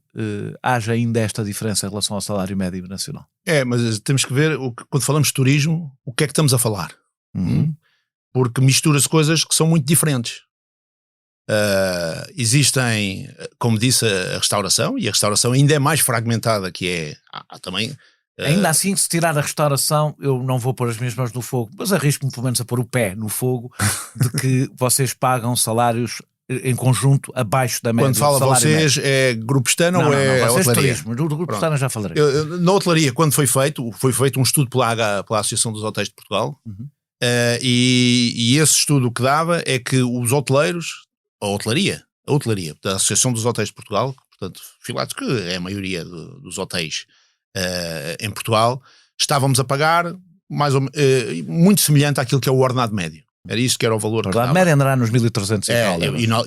[SPEAKER 1] haja ainda esta diferença em relação ao salário médio nacional?
[SPEAKER 3] Mas temos que ver, quando falamos de turismo, o que é que estamos a falar? Porque mistura-se coisas que são muito diferentes. Existem, como disse, a restauração, e a restauração ainda é mais fragmentada, que é também...
[SPEAKER 1] Ainda assim, se tirar a restauração, eu não vou pôr as minhas mãos no fogo, mas arrisco-me pelo menos a pôr o pé no fogo de que vocês pagam salários em conjunto abaixo da média.
[SPEAKER 3] Quando fala vocês, médio. É Grupo Stana ou é
[SPEAKER 1] vocês
[SPEAKER 3] hotelaria?
[SPEAKER 1] Turismo, do Grupo Stana já falarei.
[SPEAKER 3] Na hotelaria, quando foi feito um estudo pela Associação dos Hotéis de Portugal, e esse estudo que dava é que os hoteleiros, a hotelaria da Associação dos Hotéis de Portugal, portanto, filados que é a maioria dos hotéis em Portugal, estávamos a pagar muito semelhante àquilo que é o ordenado médio. Era isto que era o valor. O
[SPEAKER 1] ordenado médio andará nos 1.300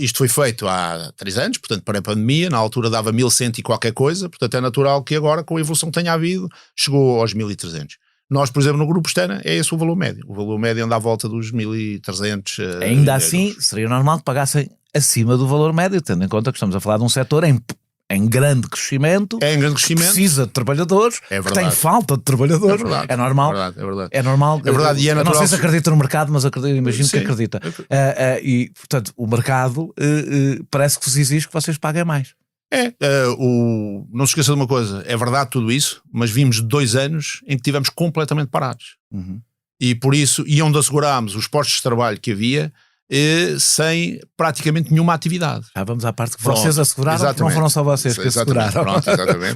[SPEAKER 3] e isto foi feito há 3 anos, portanto, para a pandemia, na altura dava 1.100 e qualquer coisa, portanto é natural que agora, com a evolução que tenha havido, chegou aos 1.300. Nós, por exemplo, no Grupo Stana, é esse o valor médio. O valor médio anda à volta dos 1.300.
[SPEAKER 1] Ainda assim, seria normal que pagassem acima do valor médio, tendo em conta que estamos a falar de um setor em grande crescimento, precisa de trabalhadores, que tem falta de trabalhadores, é normal. É normal.
[SPEAKER 3] É verdade, e é natural.
[SPEAKER 1] Eu não sei se acredita no mercado, mas imagino que acredita. E, portanto, o mercado parece que vos exige que vocês paguem mais.
[SPEAKER 3] Não se esqueça de uma coisa, é verdade tudo isso, mas vimos 2 anos em que estivemos completamente parados. E por isso, e onde assegurámos os postos de trabalho que havia, sem praticamente nenhuma atividade.
[SPEAKER 1] Vamos à parte que vocês asseguraram, não foram só vocês que asseguraram.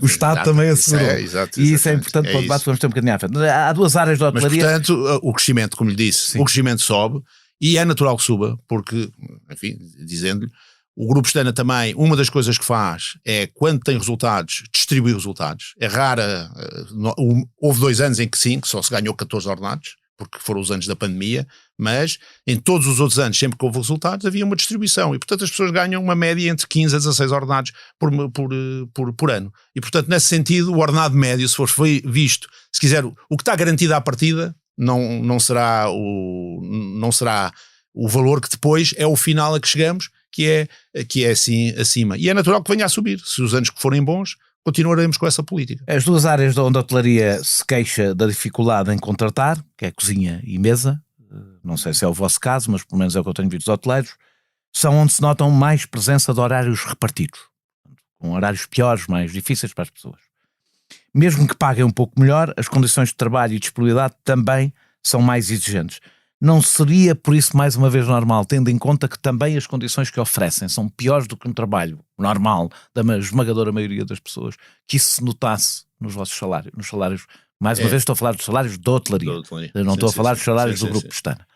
[SPEAKER 1] O Estado também assegurou. E isso é importante para o debate que vamos ter um bocadinho à frente. Há 2 áreas da hotelaria.
[SPEAKER 3] Mas, portanto, o crescimento, como lhe disse, o crescimento sobe, e é natural que suba, porque, enfim, dizendo-lhe, o Grupo Stana também, uma das coisas que faz é, quando tem resultados, distribuir resultados. É rara, houve 2 anos em que sim, que só se ganhou 14 ordenados, porque foram os anos da pandemia, mas em todos os outros anos, sempre que houve resultados, havia uma distribuição, e portanto as pessoas ganham uma média entre 15 a 16 ordenados por ano. E portanto, nesse sentido, o ordenado médio, se for visto, se quiser, o que está garantido à partida, não será o valor que depois é o final a que chegamos, que é assim acima. E é natural que venha a subir. Se os anos que forem bons, continuaremos com essa política.
[SPEAKER 1] As 2 áreas onde a hotelaria se queixa da dificuldade em contratar, que é cozinha e mesa, não sei se é o vosso caso, mas pelo menos é o que eu tenho visto dos hoteleiros, são onde se notam mais presença de horários repartidos, com horários piores, mais difíceis para as pessoas. Mesmo que paguem um pouco melhor, as condições de trabalho e disponibilidade também são mais exigentes. Não seria, por isso, mais uma vez normal, tendo em conta que também as condições que oferecem são piores do que um trabalho normal da esmagadora maioria das pessoas, que isso se notasse nos vossos salários, mais uma vez estou a falar dos salários da hotelaria, não estou a falar dos salários do Grupo Stana.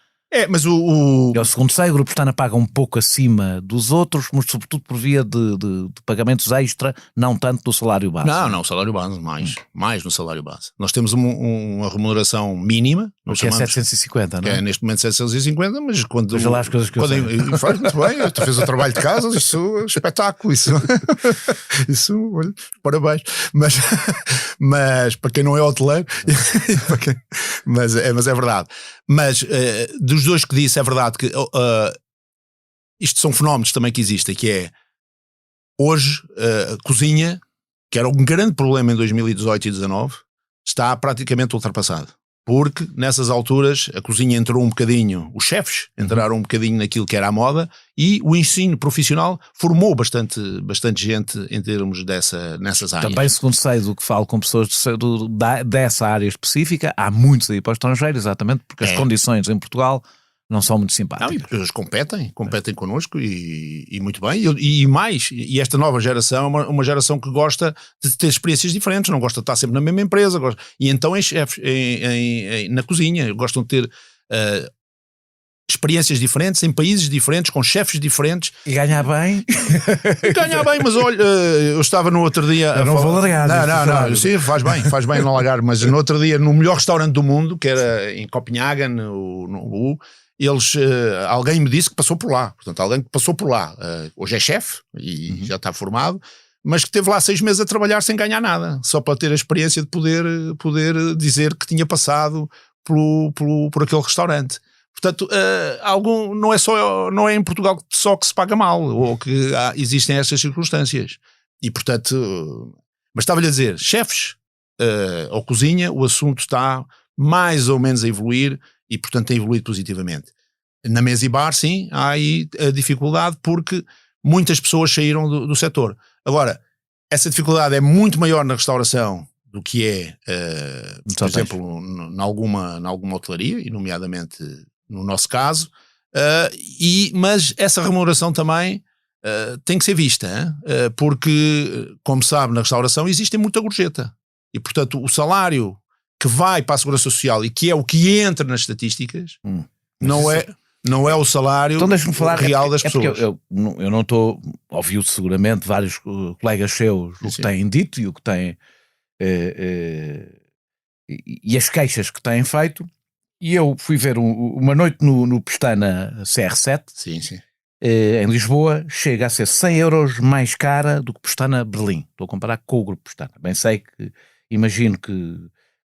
[SPEAKER 3] Mas
[SPEAKER 1] Eu, segundo sei, o Grupo Stana paga um pouco acima dos outros, mas sobretudo por via de pagamentos extra, não tanto do salário base.
[SPEAKER 3] Não, o salário base, mais no salário base. Nós temos uma remuneração mínima.
[SPEAKER 1] Que é 750, não é?
[SPEAKER 3] É neste momento 750, mas quando...
[SPEAKER 1] Veja lá as coisas que eu sei.
[SPEAKER 3] Faz muito bem, tu fez o trabalho de casa, isso é espetáculo, isso olha, parabéns. Mas para quem não é hoteleiro, mas é verdade. Mas dos 2 que disse, é verdade que isto são fenómenos também que existem, que é hoje a cozinha, que era um grande problema em 2018 e 2019, está praticamente ultrapassado. porque nessas alturas a cozinha entrou um bocadinho, os chefes entraram um bocadinho naquilo que era a moda, e o ensino profissional formou bastante gente em termos nessas áreas.
[SPEAKER 1] Também, segundo sei do que falo com pessoas dessa área específica, há muitos aí para o estrangeiro, exatamente porque as condições em Portugal não são muito simpáticas.
[SPEAKER 3] Não, e as pessoas competem connosco e muito bem, e esta nova geração é uma geração que gosta de ter experiências diferentes, não gosta de estar sempre na mesma empresa, e então na cozinha gostam de ter experiências diferentes, em países diferentes, com chefes diferentes.
[SPEAKER 1] E ganhar bem.
[SPEAKER 3] Mas olha, eu estava no outro dia...
[SPEAKER 1] Eu não vou largar.
[SPEAKER 3] Não, sim, faz bem não largar, mas no outro dia, no melhor restaurante do mundo, que era em Copenhagen, alguém me disse que passou por lá, portanto alguém que passou por lá, hoje é chefe e já está formado, mas que esteve lá 6 meses a trabalhar sem ganhar nada, só para ter a experiência de poder dizer que tinha passado por aquele restaurante. Portanto, não é em Portugal só que se paga mal, ou que existem essas circunstâncias. E portanto, mas estava-lhe a dizer, chefes ou cozinha, o assunto está mais ou menos a evoluir, e portanto tem evoluído positivamente. Na mesa e bar, sim, há aí a dificuldade, porque muitas pessoas saíram do setor. Agora, essa dificuldade é muito maior na restauração do que é, por exemplo, em alguma hotelaria, e nomeadamente no nosso caso, mas essa remuneração também tem que ser vista, porque, como sabe, na restauração existe muita gorjeta, e portanto o salário que vai para a Segurança Social e que é o que entra nas estatísticas, não é o salário real das pessoas.
[SPEAKER 1] Eu não estou, ouviu seguramente vários colegas seus o que têm dito e o que têm e as queixas que têm feito, e eu fui ver uma noite no Pestana CR7, em Lisboa, chega a ser 100 euros mais cara do que Pestana Berlim. Estou a comparar com o grupo Pestana. Bem sei que, imagino que,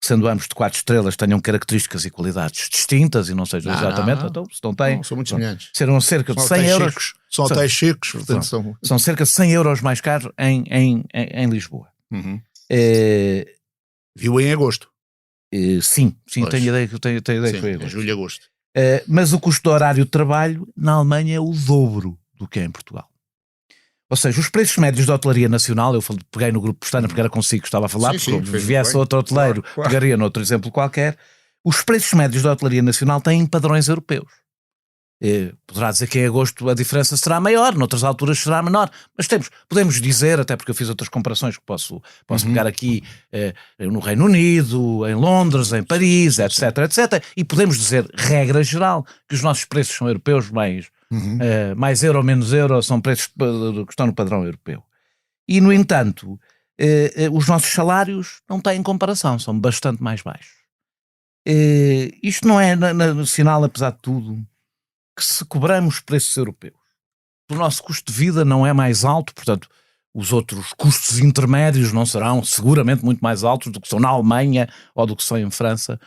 [SPEAKER 1] sendo ambos de 4 estrelas, tenham características e qualidades distintas e não sejam exatamente, então se não têm,
[SPEAKER 3] são muito semelhantes.
[SPEAKER 1] Serão cerca de 100 euros.
[SPEAKER 3] São hotéis chicos, portanto
[SPEAKER 1] são cerca de 100 euros mais caros em Lisboa.
[SPEAKER 3] Viu em agosto?
[SPEAKER 1] Sim, tenho ideia que foi em agosto.
[SPEAKER 3] Julho e agosto.
[SPEAKER 1] Mas o custo de horário de trabalho na Alemanha é o dobro do que é em Portugal. Ou seja, os preços médios da hotelaria nacional, eu peguei no grupo Pestana porque era consigo que estava a falar, porque viesse outro hoteleiro, pegaria noutro exemplo qualquer. Os preços médios da hotelaria nacional têm padrões europeus. Poderá dizer que em agosto a diferença será maior, noutras alturas será menor, mas podemos dizer, até porque eu fiz outras comparações que posso pegar aqui no Reino Unido, em Londres, em Paris, etc, e podemos dizer, regra geral, que os nossos preços são europeus, mais euro ou menos euro, são preços que estão no padrão europeu. E, no entanto, os nossos salários não têm comparação, são bastante mais baixos. Isto não é nacional, apesar de tudo, que se cobramos preços europeus, o nosso custo de vida não é mais alto, portanto, os outros custos intermédios não serão seguramente muito mais altos do que são na Alemanha ou do que são em França,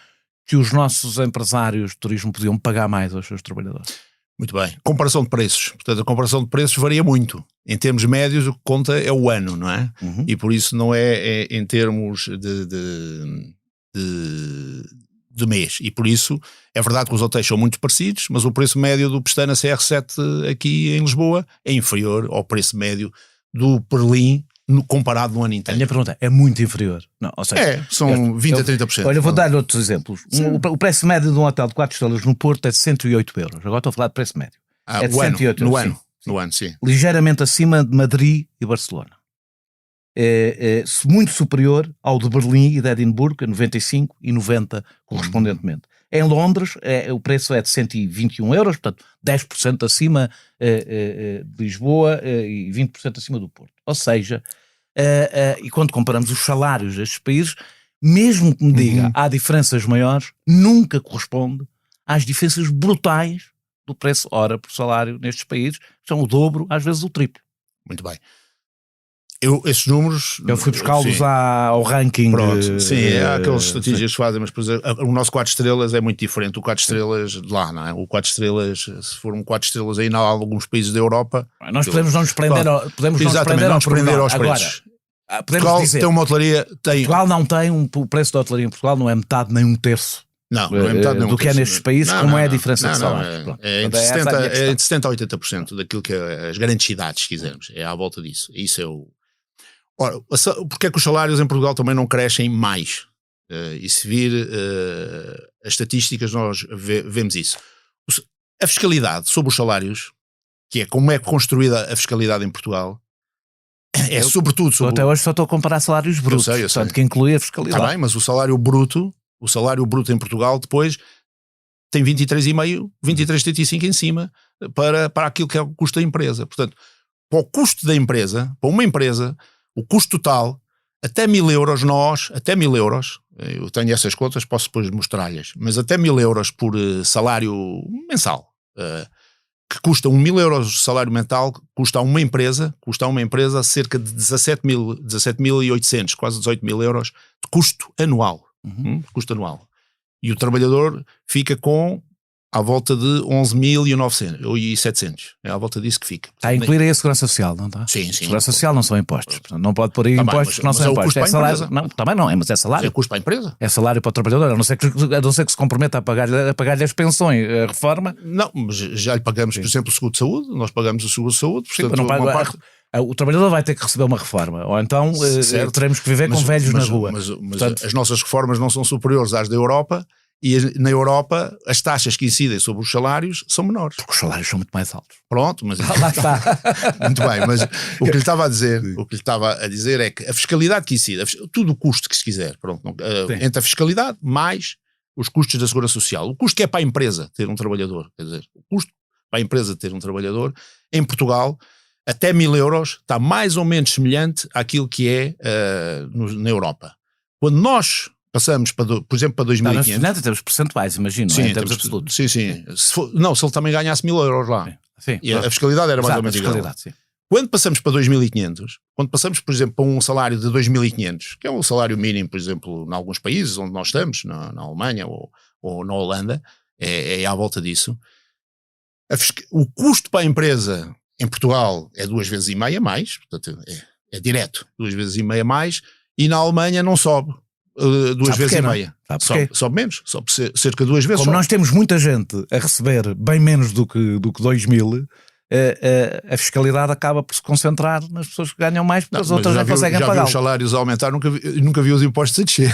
[SPEAKER 1] que os nossos empresários de turismo podiam pagar mais aos seus trabalhadores.
[SPEAKER 3] Muito bem. Comparação de preços. Portanto, a comparação de preços varia muito. Em termos médios, o que conta é o ano, não é? E por isso não é em termos de mês. E por isso é verdade que os hotéis são muito parecidos, mas o preço médio do Pestana CR7 aqui em Lisboa é inferior ao preço médio do Berlim comparado no ano inteiro.
[SPEAKER 1] A minha pergunta é muito inferior. Não, ou seja,
[SPEAKER 3] são 20 a 30%.
[SPEAKER 1] Olha, eu vou dar outros exemplos. O preço médio de um hotel de 4 estrelas no Porto é de 108 euros. Agora estou a falar de preço médio. É de 108 euros.
[SPEAKER 3] No ano, sim.
[SPEAKER 1] Ligeiramente acima de Madrid e Barcelona. Muito superior ao de Berlim e de Edimburgo, 95 e 90 correspondentemente. Em Londres o preço é de 121 euros, portanto 10% acima de Lisboa e 20% acima do Porto. Ou seja, e quando comparamos os salários destes países, mesmo que me diga há diferenças maiores, nunca corresponde às diferenças brutais do preço hora por salário nestes países, que são o dobro, às vezes o triplo.
[SPEAKER 3] Muito bem. Esses números...
[SPEAKER 1] Eu fui buscá-los ao ranking.
[SPEAKER 3] Pronto, sim, há aqueles estatísticos que fazem, mas por exemplo, o nosso 4 estrelas é muito diferente do 4 estrelas de lá, não é? O 4 estrelas, se for um 4 estrelas aí em alguns países da Europa...
[SPEAKER 1] Nós podemos não nos prender, aos
[SPEAKER 3] preços.
[SPEAKER 1] Podemos dizer,
[SPEAKER 3] tem uma hotelaria...
[SPEAKER 1] Portugal não tem, o preço da hotelaria em Portugal não é metade nem um terço
[SPEAKER 3] Não é metade
[SPEAKER 1] do que é nestes países, como é a diferença de salários.
[SPEAKER 3] É entre 70% a 80% daquilo que é as grandes cidades, se quisermos. É à volta disso. Isso é o... Ora, porque é que os salários em Portugal também não crescem mais? E se vir as estatísticas, nós vemos isso. A fiscalidade sobre os salários, que é como é construída a fiscalidade em Portugal, é sobretudo sobre...
[SPEAKER 1] Até hoje só estou a comparar salários brutos,
[SPEAKER 3] eu sei.
[SPEAKER 1] portanto que inclui a fiscalidade.
[SPEAKER 3] Está bem, mas o salário bruto em Portugal depois tem 23,75 em cima para aquilo que é o custo da empresa. Portanto, para o custo da empresa, para uma empresa, o custo total, até 1.000 euros até 1.000 euros, eu tenho essas contas, posso depois mostrar-lhes, mas até 1.000 euros por salário mensal, que custa 1.000 euros de salário mental, custa a uma empresa cerca de 17.800, quase 18.000 euros de custo anual. Custo anual. E o trabalhador fica com à volta de 11.900 é à volta disso que fica.
[SPEAKER 1] Está a incluir aí a Segurança Social, não está?
[SPEAKER 3] Sim.
[SPEAKER 1] Segurança Social não são impostos, portanto, não pode pôr aí impostos que não são impostos. É salário, não, também não, mas é salário.
[SPEAKER 3] É custo para a empresa.
[SPEAKER 1] É salário para o trabalhador, a não ser que se comprometa a pagar-lhe as pensões, a reforma.
[SPEAKER 3] Não, mas já lhe pagamos, por exemplo, o seguro de saúde, nós pagamos o seguro de saúde, portanto,
[SPEAKER 1] não paga, parte... O trabalhador vai ter que receber uma reforma, ou então teremos que viver com velhos na rua.
[SPEAKER 3] Mas portanto, as nossas reformas não são superiores às da Europa, e na Europa as taxas que incidem sobre os salários são menores.
[SPEAKER 1] Porque os salários são muito mais altos.
[SPEAKER 3] Pronto, mas...
[SPEAKER 1] Lá está.
[SPEAKER 3] Muito bem, mas o que lhe estava a dizer, é que a fiscalidade que incide, tudo o custo que se quiser, pronto, entre a fiscalidade mais os custos da Segurança Social. O custo que é para a empresa ter um trabalhador, quer dizer, o custo para a empresa ter um trabalhador, em Portugal, até 1.000 euros está mais ou menos semelhante àquilo que é na Europa. Quando nós passamos, por exemplo, para 2.500...
[SPEAKER 1] Não, temos percentuais, imagino,
[SPEAKER 3] sim,
[SPEAKER 1] em termos absolutos.
[SPEAKER 3] Sim. Se ele também ganhasse 1.000 euros lá.
[SPEAKER 1] Sim,
[SPEAKER 3] e a fiscalidade era mais ou menos igual. Quando passamos para 2.500, quando passamos, por exemplo, para um salário de 2.500, que é um salário mínimo, por exemplo, em alguns países onde nós estamos, na Alemanha ou na Holanda, é à volta disso, o custo para a empresa em Portugal é 2,5 vezes mais, portanto é direto, 2,5 vezes mais, e na Alemanha não sobe 2,5 vezes. Sobe menos, sobe cerca de 2 vezes.
[SPEAKER 1] Como nós temos muita gente a receber bem menos do que 2.000, a fiscalidade acaba por se concentrar nas pessoas que ganham mais, porque as outras não conseguem pagar.
[SPEAKER 3] Já vi os salários a aumentar, nunca vi os impostos a descer.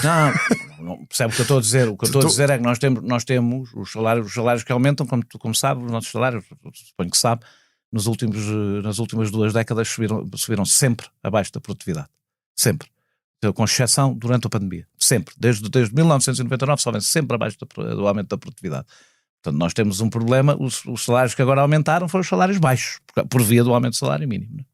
[SPEAKER 1] Não percebe o que eu estou a dizer. O que eu estou a dizer é que nós temos os salários que aumentam, como sabe, os nossos salários, suponho que sabe, nas últimas 2 décadas subiram sempre abaixo da produtividade. Sempre. Com exceção durante a pandemia. Sempre. Desde 1999 sobem sempre abaixo do aumento da produtividade. Portanto, nós temos um problema. Os salários que agora aumentaram foram os salários baixos, por via do aumento do salário mínimo.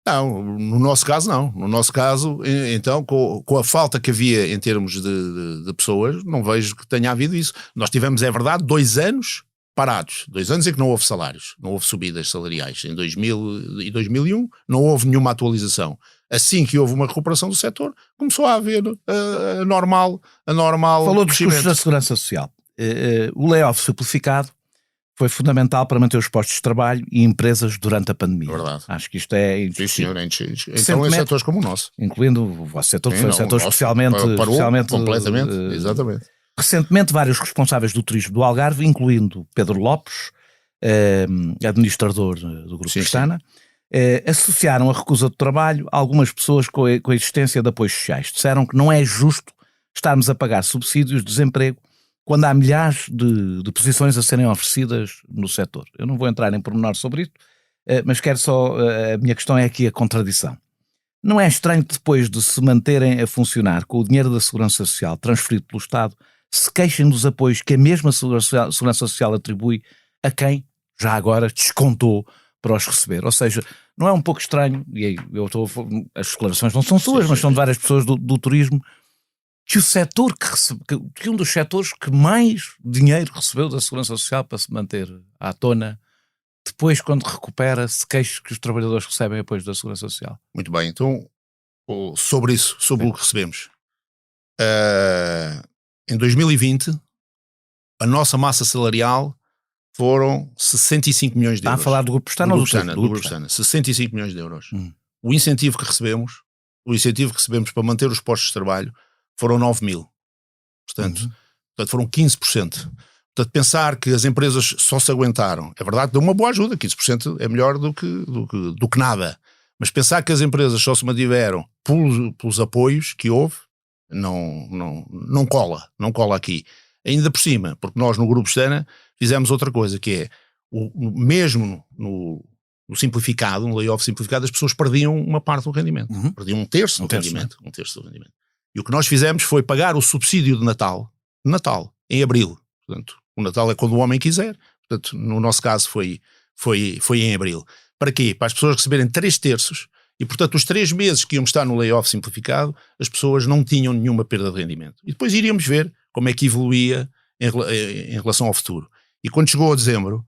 [SPEAKER 3] Não, no nosso caso não. No nosso caso, então, com a falta que havia em termos de pessoas, não vejo que tenha havido isso. Nós tivemos, é verdade, 2 anos parados. 2 anos em que não houve salários, não houve subidas salariais. Em 2000 e 2001 não houve nenhuma atualização. Assim que houve uma recuperação do setor, começou a haver a normal.
[SPEAKER 1] Falou dos custos da Segurança Social. O layoff simplificado foi fundamental para manter os postos de trabalho e empresas durante a pandemia.
[SPEAKER 3] Verdade.
[SPEAKER 1] Acho que isto é indiscutível.
[SPEAKER 3] Então em setores como o nosso.
[SPEAKER 1] Incluindo o vosso setor, que foi um setor especialmente
[SPEAKER 3] completamente, exatamente.
[SPEAKER 1] Recentemente, vários responsáveis do turismo do Algarve, incluindo Pedro Lopes, administrador do Grupo Pestana, associaram a recusa de trabalho a algumas pessoas com a existência de apoios sociais. Disseram que não é justo estarmos a pagar subsídios de desemprego quando há milhares de posições a serem oferecidas no setor. Eu não vou entrar em pormenor sobre isso, mas quero só... A minha questão é aqui a contradição. Não é estranho que depois de se manterem a funcionar com o dinheiro da Segurança Social transferido pelo Estado, se queixem dos apoios que a mesma Segurança Social atribui a quem, já agora, descontou para os receber. Ou seja, não é um pouco estranho, e aí as declarações não são suas, mas são de várias pessoas do turismo, que o setor que um dos setores que mais dinheiro recebeu da Segurança Social para se manter à tona, depois, quando recupera, se queixa que os trabalhadores recebem apoios da Segurança Social.
[SPEAKER 3] Muito bem, então, sobre isso, sobre o que recebemos. Em 2020, a nossa massa salarial foram 65 milhões de euros.
[SPEAKER 1] Está a falar do Grupo Pestana ou do
[SPEAKER 3] Grupo Pestana? 65 milhões de euros. O incentivo que recebemos para manter os postos de trabalho foram 9.000. Portanto, Portanto, foram 15%. Portanto, pensar que as empresas só se aguentaram, é verdade que deu uma boa ajuda, 15% é melhor do que nada. Mas pensar que as empresas só se mantiveram pelos apoios que houve, não cola aqui. Ainda por cima, porque nós no Grupo Stena fizemos outra coisa, que é, mesmo no simplificado, no layoff simplificado, as pessoas perdiam uma parte do rendimento. Perdiam um terço do rendimento. E o que nós fizemos foi pagar o subsídio de Natal, em abril. Portanto, o Natal é quando o homem quiser. Portanto, no nosso caso foi em abril. Para quê? Para as pessoas receberem 3/3 e, portanto, os 3 meses que íamos estar no layoff simplificado, as pessoas não tinham nenhuma perda de rendimento. E depois iríamos ver como é que evoluía em relação ao futuro. E quando chegou a dezembro,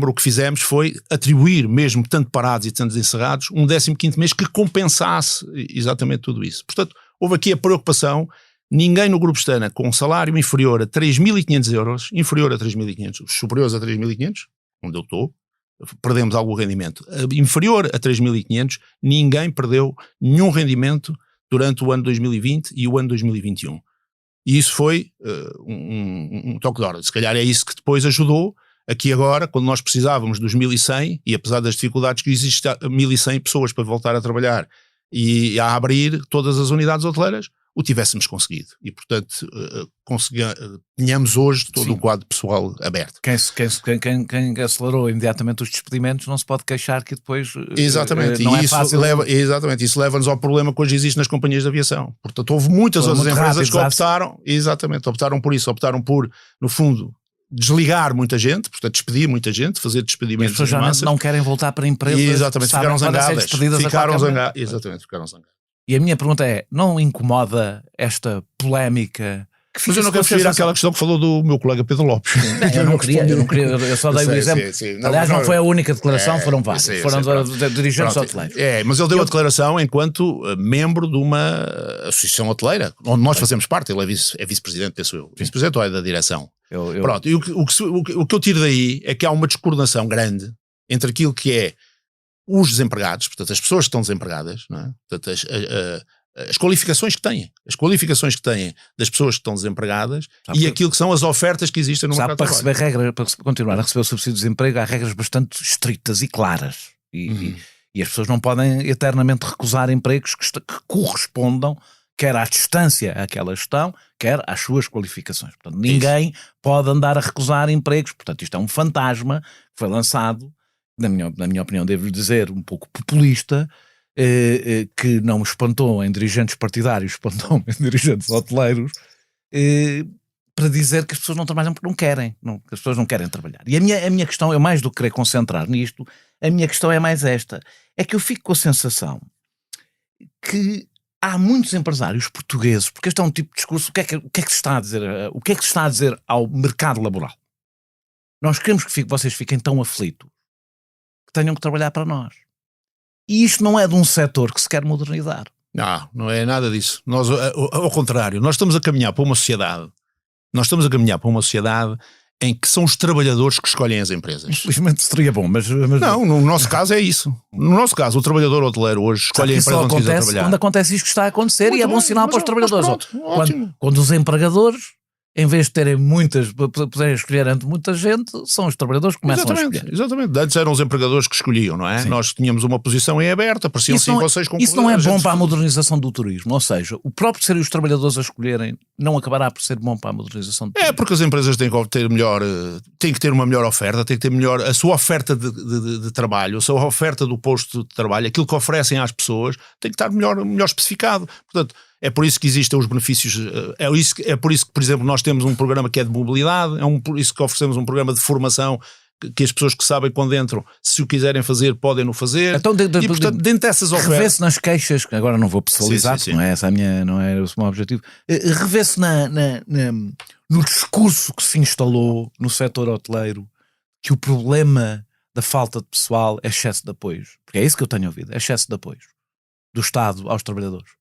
[SPEAKER 3] o que fizemos foi atribuir, mesmo tanto parados e tanto encerrados, um 15º mês que compensasse exatamente tudo isso. Portanto, houve aqui a preocupação. Ninguém no Grupo Stena com um salário inferior a 3.500 euros, os superiores a 3.500, onde eu estou, perdemos algum rendimento. Inferior a 3.500, ninguém perdeu nenhum rendimento durante o ano 2020 e o ano 2021. E isso foi um toque de ordem. Se calhar é isso que depois ajudou aqui agora, quando nós precisávamos dos 1.100, e apesar das dificuldades que existem, 1.100 pessoas para voltar a trabalhar e a abrir todas as unidades hoteleiras, o tivéssemos conseguido. E, portanto, tínhamos hoje todo o quadro pessoal aberto.
[SPEAKER 1] Quem acelerou imediatamente os despedimentos não se pode queixar que depois
[SPEAKER 3] exatamente.
[SPEAKER 1] não
[SPEAKER 3] e
[SPEAKER 1] é
[SPEAKER 3] isso
[SPEAKER 1] fácil.
[SPEAKER 3] Isso leva-nos ao problema que hoje existe nas companhias de aviação. Portanto, houve muitas outras empresas que optaram por isso. Optaram por, no fundo, desligar muita gente, portanto despedir muita gente, fazer despedimentos.
[SPEAKER 1] As pessoas geralmente não querem voltar para empresas.
[SPEAKER 3] Exatamente, ficaram zangadas. Ficaram zangadas.
[SPEAKER 1] E a minha pergunta é, não incomoda esta polémica?
[SPEAKER 3] Mas eu não quero fugir àquela questão que falou do meu colega Pedro Lopes.
[SPEAKER 1] Eu não queria, eu só dei o exemplo. Sim. Aliás, não foi a única declaração, foram várias. Foram dirigentes hoteleiros.
[SPEAKER 3] Mas ele deu a declaração enquanto membro de uma associação hoteleira, onde nós fazemos parte. Ele é vice-presidente, penso eu. Vice-presidente ou é da direção? Pronto, e o que eu tiro daí é que há uma descoordenação grande entre aquilo que é os desempregados, portanto, as pessoas que estão desempregadas, não é? Portanto, as qualificações que têm das pessoas que estão desempregadas e aquilo que são as ofertas que existem no mercado de trabalho.
[SPEAKER 1] Para continuar a receber o subsídio de desemprego, há regras bastante estritas e claras. E as pessoas não podem eternamente recusar empregos que correspondam quer à distância a que elas estão, quer às suas qualificações. Portanto, ninguém pode andar a recusar empregos. Portanto, isto é um fantasma que foi lançado, na minha opinião, devo dizer, um pouco populista, que não me espantou em dirigentes partidários, espantou-me em dirigentes hoteleiros, para dizer que as pessoas não trabalham porque não querem, que as pessoas não querem trabalhar. E a minha questão, eu mais do que querer concentrar nisto, a minha questão é mais esta, é que eu fico com a sensação que há muitos empresários portugueses, porque este é um tipo de discurso, o que é que se está a dizer ao mercado laboral? Nós queremos que vocês fiquem tão aflitos que tenham que trabalhar para nós. E isto não é de um setor que se quer modernizar.
[SPEAKER 3] Não é nada disso. Nós, ao contrário, nós estamos a caminhar para uma sociedade em que são os trabalhadores que escolhem as empresas.
[SPEAKER 1] Infelizmente seria bom, mas...
[SPEAKER 3] Não, no nosso caso é isso. No nosso caso, o trabalhador hoteleiro hoje escolhe a empresa onde quiser trabalhar.
[SPEAKER 1] Quando acontece isto que está a acontecer, muito e é bom sinal para os trabalhadores.
[SPEAKER 3] Ótimo.
[SPEAKER 1] Quando os empregadores, em vez de terem poderem escolher entre muita gente, são os trabalhadores que começam a escolher.
[SPEAKER 3] Exatamente. Antes eram os empregadores que escolhiam, não é? Sim. Nós tínhamos uma posição em aberto, apareciam 5 ou 6 concorrentes.
[SPEAKER 1] Isso não é bom para a modernização do turismo, ou seja, o próprio serem os trabalhadores a escolherem não acabará por ser bom para a modernização do turismo.
[SPEAKER 3] É porque as empresas têm que ter uma melhor oferta, têm que ter a sua oferta de trabalho, a sua oferta do posto de trabalho, aquilo que oferecem às pessoas tem que estar melhor especificado. Portanto, é por isso que existem os benefícios, é por isso que, por exemplo, nós temos um programa que é de mobilidade, por isso que oferecemos um programa de formação que as pessoas que sabem quando entram, se o quiserem fazer, podem-no fazer.
[SPEAKER 1] Então,
[SPEAKER 3] e, portanto, dentro dessas ofertas...
[SPEAKER 1] Revê-se nas queixas, que agora não vou pessoalizar, sim. Não é esse não é o meu objetivo, revê-se no discurso que se instalou no setor hoteleiro que o problema da falta de pessoal é excesso de apoios. Porque é isso que eu tenho ouvido, é excesso de apoios do Estado aos trabalhadores.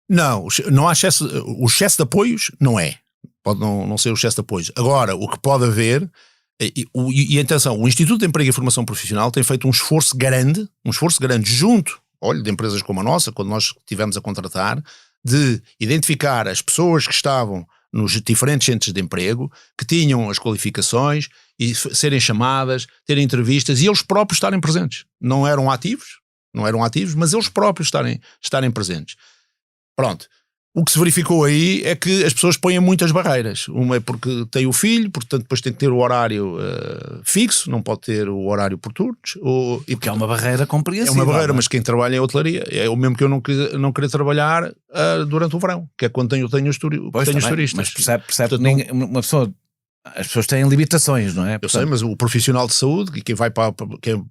[SPEAKER 3] Não há excesso, o excesso de apoios não é. Pode não ser o excesso de apoios. Agora, o que pode haver, e atenção, o Instituto de Emprego e Formação Profissional tem feito um esforço grande junto, de empresas como a nossa, quando nós estivemos a contratar, de identificar as pessoas que estavam nos diferentes centros de emprego, que tinham as qualificações e serem chamadas, terem entrevistas e eles próprios estarem presentes. Não eram ativos, mas eles próprios estarem presentes. Pronto. O que se verificou aí é que as pessoas põem muitas barreiras. Uma é porque tem o filho, portanto depois tem que ter o horário fixo, não pode ter o horário por turnos.
[SPEAKER 1] Porque é uma barreira compreensível.
[SPEAKER 3] É uma barreira, mas quem trabalha em hotelaria é o mesmo que eu não querer trabalhar durante o verão, que é quando tenho os turistas.
[SPEAKER 1] Mas percebe portanto, uma pessoa... As pessoas têm limitações, não é?
[SPEAKER 3] Eu sei, mas o profissional de saúde, e quem vai para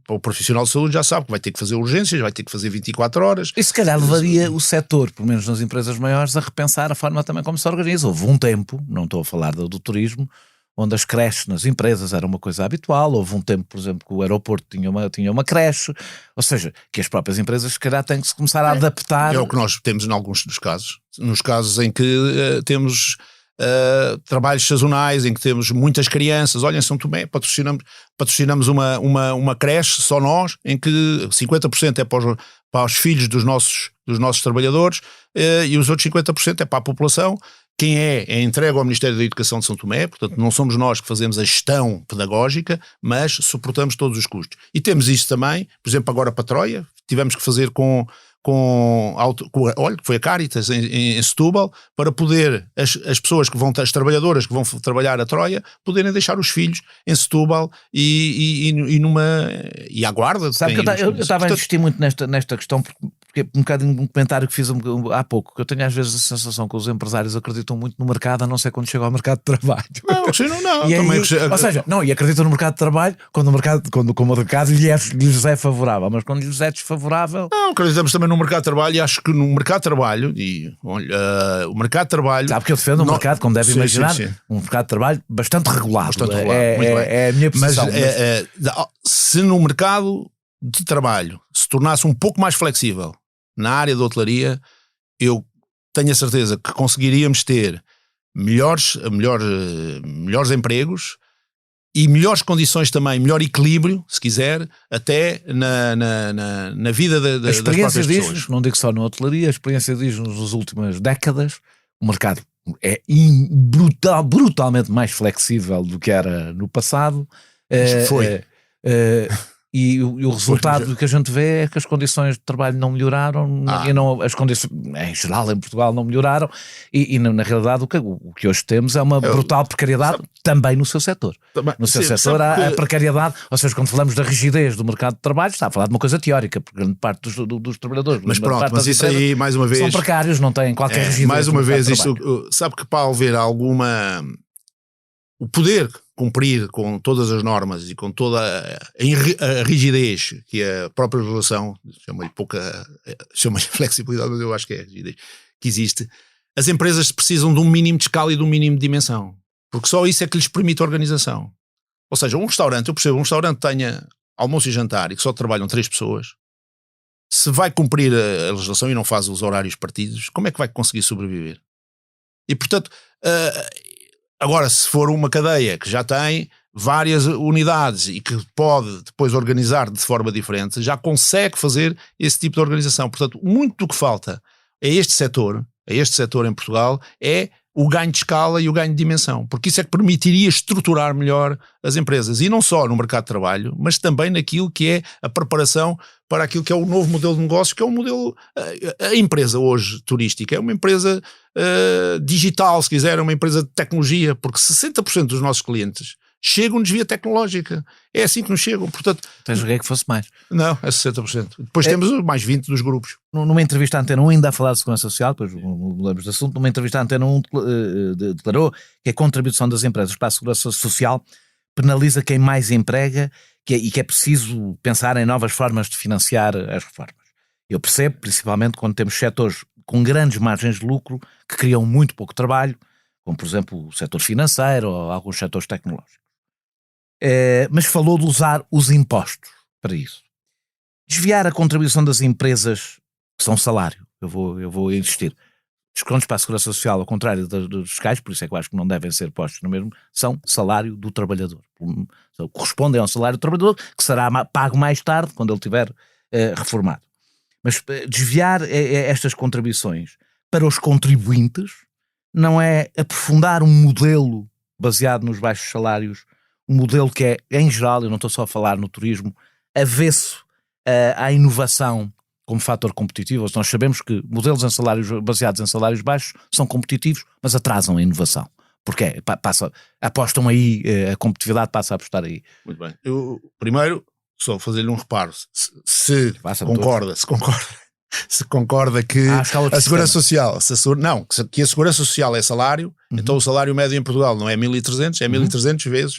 [SPEAKER 3] o profissional de saúde já sabe que vai ter que fazer urgências, vai ter que fazer 24 horas.
[SPEAKER 1] E se calhar levaria o setor, pelo menos nas empresas maiores, a repensar a forma também como se organiza. Houve um tempo, não estou a falar do turismo, onde as creches nas empresas era uma coisa habitual. Houve um tempo, por exemplo, que o aeroporto tinha uma creche. Ou seja, que as próprias empresas se calhar têm que se começar a adaptar.
[SPEAKER 3] É o que nós temos em alguns dos casos. Nos casos em que temos... trabalhos sazonais em que temos muitas crianças. Olha, em São Tomé patrocinamos uma creche, só nós, em que 50% é para os filhos dos nossos trabalhadores e os outros 50% é para a população. Quem é entregue ao Ministério da Educação de São Tomé, portanto não somos nós que fazemos a gestão pedagógica, mas suportamos todos os custos. E temos isso também, por exemplo, agora para Troia, tivemos que fazer olha, foi a Caritas em Setúbal, para poder as pessoas que vão, as trabalhadoras que vão trabalhar a Troia, poderem deixar os filhos em Setúbal e à guarda.
[SPEAKER 1] Sabe que eu estava a insistir muito nesta questão, porque um bocadinho um comentário que fiz há pouco, que eu tenho às vezes a sensação que os empresários acreditam muito no mercado, a não ser quando chega ao mercado de trabalho. Ou seja, e acreditam no mercado de trabalho quando o mercado lhes é favorável, mas quando lhes é desfavorável...
[SPEAKER 3] Não, acreditamos também no mercado de trabalho, e acho que no mercado de trabalho, o mercado de trabalho...
[SPEAKER 1] Sabe que eu defendo um mercado, como deve imaginar, um mercado de trabalho bastante regulado. É a minha posição.
[SPEAKER 3] Mas se no mercado de trabalho se tornasse um pouco mais flexível na área da hotelaria, eu tenho a certeza que conseguiríamos ter melhores empregos e melhores condições também, melhor equilíbrio, se quiser, até na vida das próprias pessoas.
[SPEAKER 1] Não digo só na hotelaria, a experiência diz-nos nas últimas décadas, o mercado é brutalmente mais flexível do que era no passado.
[SPEAKER 3] Foi.
[SPEAKER 1] E o resultado que a gente vê é que as condições de trabalho não melhoraram, e as condições em geral em Portugal não melhoraram, e na realidade o que hoje temos é uma brutal precariedade também no seu setor. No seu setor há a precariedade, ou seja, quando falamos da rigidez do mercado de trabalho, está a falar de uma coisa teórica, porque grande parte dos trabalhadores,
[SPEAKER 3] mas pronto, mas isso aí mais uma vez
[SPEAKER 1] são precários, não têm qualquer rigidez.
[SPEAKER 3] Mais uma vez, isso sabe que para haver o poder cumprir com todas as normas e com toda a rigidez que a própria legislação, chama-lhe flexibilidade, mas eu acho que é a rigidez que existe, as empresas precisam de um mínimo de escala e de um mínimo de dimensão, porque só isso é que lhes permite a organização. Ou seja, eu percebo, um restaurante tenha almoço e jantar e que só trabalham 3 pessoas, se vai cumprir a legislação e não faz os horários partidos, como é que vai conseguir sobreviver? E portanto... Agora, se for uma cadeia que já tem várias unidades e que pode depois organizar de forma diferente, já consegue fazer esse tipo de organização. Portanto, muito do que falta a este setor em Portugal, é o ganho de escala e o ganho de dimensão, porque isso é que permitiria estruturar melhor as empresas, e não só no mercado de trabalho, mas também naquilo que é a preparação para aquilo que é o novo modelo de negócio, que é um modelo... A empresa hoje turística é uma empresa digital, se quiser, é uma empresa de tecnologia, porque 60% dos nossos clientes chegam-nos via tecnológica. É assim que nos chegam, portanto...
[SPEAKER 1] Até joguei que fosse mais.
[SPEAKER 3] Não, é 60%. Depois temos mais 20% dos grupos.
[SPEAKER 1] Numa entrevista à Antena 1, ainda a falar de segurança social, depois mudamos de assunto, numa entrevista à Antena 1 declarou que a contribuição das empresas para a segurança social penaliza quem mais emprega e que é preciso pensar em novas formas de financiar as reformas. Eu percebo, principalmente quando temos setores com grandes margens de lucro que criam muito pouco trabalho, como por exemplo o setor financeiro ou alguns setores tecnológicos. Mas falou de usar os impostos para isso. Desviar a contribuição das empresas, que são salário, eu vou insistir. Descontos para a segurança social, ao contrário dos fiscais, por isso é que eu acho que não devem ser postos no mesmo, são salário do trabalhador. Correspondem ao salário do trabalhador, que será pago mais tarde, quando ele estiver reformado. Mas desviar estas contribuições para os contribuintes não é aprofundar um modelo baseado nos baixos salários, um modelo que é, em geral, eu não estou só a falar no turismo, avesso à inovação como fator competitivo. Nós sabemos que modelos baseados em salários baixos são competitivos, mas atrasam a inovação. Porquê? Apostam aí, a competitividade passa a apostar aí.
[SPEAKER 3] Muito bem. Eu, primeiro, só fazer-lhe um reparo. Se concorda que a Segurança Social, que a Segurança Social é salário, então o salário médio em Portugal não é 1.300, é 1.300 vezes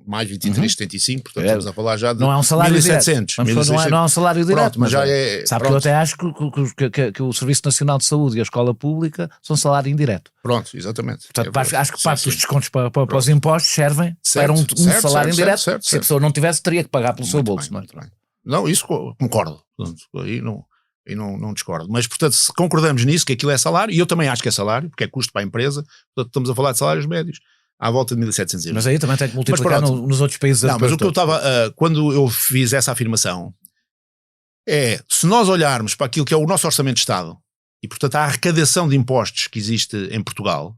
[SPEAKER 3] mais 23,75, portanto estamos a falar já de
[SPEAKER 1] não é um salário
[SPEAKER 3] 1.700.
[SPEAKER 1] Não é um salário direto.
[SPEAKER 3] Pronto, mas já
[SPEAKER 1] sabe que eu até acho que o Serviço Nacional de Saúde e a Escola Pública são salário indireto.
[SPEAKER 3] Pronto, exatamente.
[SPEAKER 1] Portanto, acho que parte dos descontos para os impostos servem para um salário indireto. Se a pessoa não tivesse, teria que pagar pelo seu bolso.
[SPEAKER 3] Não, isso concordo. Aí não discordo. Mas, portanto, se concordamos nisso, que aquilo é salário, e eu também acho que é salário, porque é custo para a empresa, portanto, estamos a falar de salários médios à volta de 1.700 euros.
[SPEAKER 1] Mas aí também tem que multiplicar nos outros países.
[SPEAKER 3] Não, mas o que eu estava, quando eu fiz essa afirmação, se nós olharmos para aquilo que é o nosso orçamento de Estado, e, portanto, a arrecadação de impostos que existe em Portugal,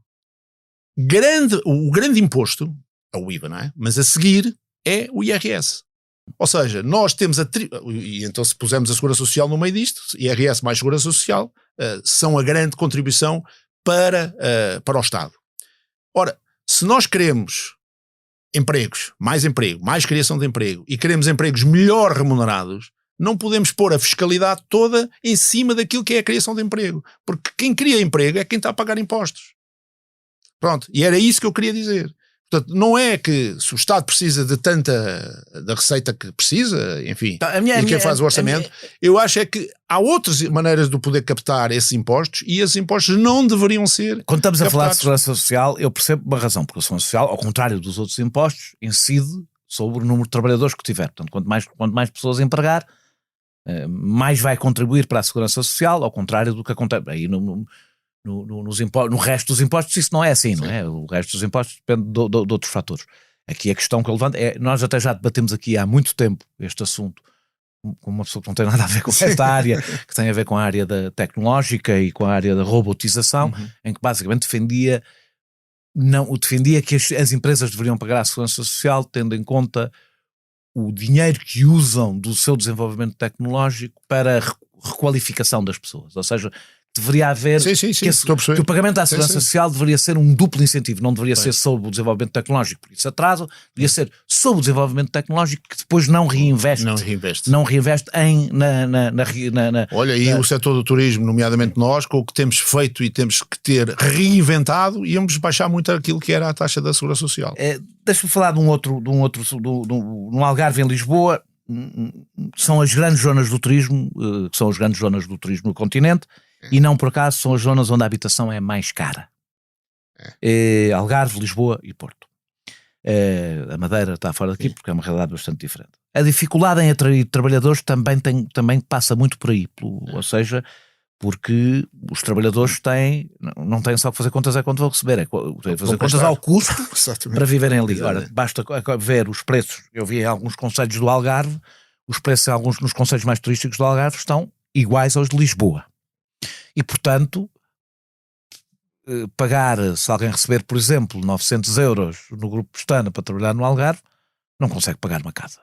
[SPEAKER 3] o grande imposto é o IVA, não é? Mas a seguir é o IRS. Ou seja, nós temos e então se pusermos a Segurança Social no meio disto, IRS mais Segurança Social, são a grande contribuição para o Estado. Ora, se nós queremos empregos, mais criação de emprego, e queremos empregos melhor remunerados, não podemos pôr a fiscalidade toda em cima daquilo que é a criação de emprego. Porque quem cria emprego é quem está a pagar impostos. Pronto, e era isso que eu queria dizer. Portanto, não é que se o Estado precisa de tanta da receita que precisa, enfim, e quem faz o orçamento, eu acho é que há outras maneiras de poder captar esses impostos e esses impostos não deveriam ser
[SPEAKER 1] Quando estamos
[SPEAKER 3] captados.
[SPEAKER 1] A falar de segurança social, eu percebo uma razão, porque a segurança social, ao contrário dos outros impostos, incide sobre o número de trabalhadores que tiver. Portanto, quanto mais pessoas empregar, mais vai contribuir para a segurança social, ao contrário do que acontece aí no resto dos impostos. Isso não é assim, não é? O resto dos impostos depende de outros fatores. Aqui a questão que eu levanto nós até já debatemos aqui há muito tempo este assunto com uma pessoa que não tem nada a ver com esta área, que tem a ver com a área da tecnológica e com a área da robotização, em que basicamente defendia que as empresas deveriam pagar a segurança social tendo em conta o dinheiro que usam do seu desenvolvimento tecnológico para a requalificação das pessoas. Ou seja, deveria haver que o pagamento da segurança social deveria ser um duplo incentivo, não deveria ser sobre o desenvolvimento tecnológico, porque isso atrasa, deveria ser sobre o desenvolvimento tecnológico que depois não reinveste
[SPEAKER 3] Olha, e o setor do turismo, nomeadamente nós, com o que temos feito e temos que ter reinventado, íamos baixar muito aquilo que era a taxa da segurança social.
[SPEAKER 1] Deixa-me falar de um Algarve em Lisboa. São as grandes zonas do turismo, que são as grandes zonas do turismo no continente, e não por acaso são as zonas onde a habitação é mais cara. Algarve, Lisboa e Porto. A Madeira está fora daqui porque é uma realidade bastante diferente. A dificuldade em atrair trabalhadores também passa muito por aí, ou seja, porque os trabalhadores não têm só que fazer contas a quanto vão receber, têm que fazer contas ao custo para viverem ali. Ora, basta ver os preços. Eu vi em alguns concelhos do Algarve, os preços nos concelhos mais turísticos do Algarve estão iguais aos de Lisboa. E, portanto, pagar, se alguém receber, por exemplo, 900 euros no Grupo Pestana para trabalhar no Algarve, não consegue pagar uma casa.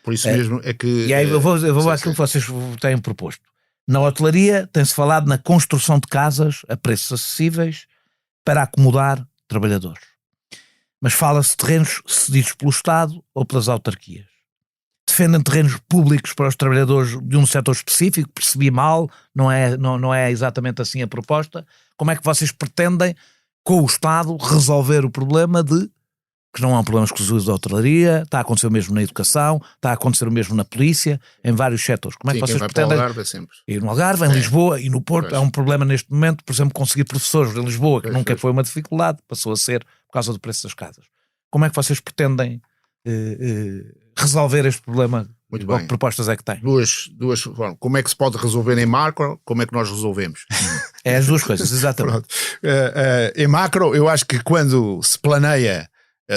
[SPEAKER 3] Por isso mesmo é que...
[SPEAKER 1] E aí eu vou àquilo que vocês têm proposto. Na hotelaria tem-se falado na construção de casas a preços acessíveis para acomodar trabalhadores. Mas fala-se de terrenos cedidos pelo Estado ou pelas autarquias. Defendem terrenos públicos para os trabalhadores de um setor específico, percebi mal, não é exatamente assim a proposta. Como é que vocês pretendem, com o Estado, resolver o problema que não há um problema exclusivo da hotelaria, está a acontecer o mesmo na educação, está a acontecer o mesmo na polícia, em vários setores. Como é que vocês pretendem?
[SPEAKER 3] No Algarve é sempre.
[SPEAKER 1] E no Algarve, em Lisboa e no Porto, é um problema neste momento, por exemplo, conseguir professores em Lisboa, que nunca foi uma dificuldade, passou a ser por causa do preço das casas. Como é que vocês pretendem resolver este problema?
[SPEAKER 3] Muito bem.
[SPEAKER 1] Que propostas é que têm?
[SPEAKER 3] Duas formas. Como é que se pode resolver em macro? Como é que nós resolvemos?
[SPEAKER 1] É as duas coisas, exatamente.
[SPEAKER 3] Em macro, eu acho que quando se planeia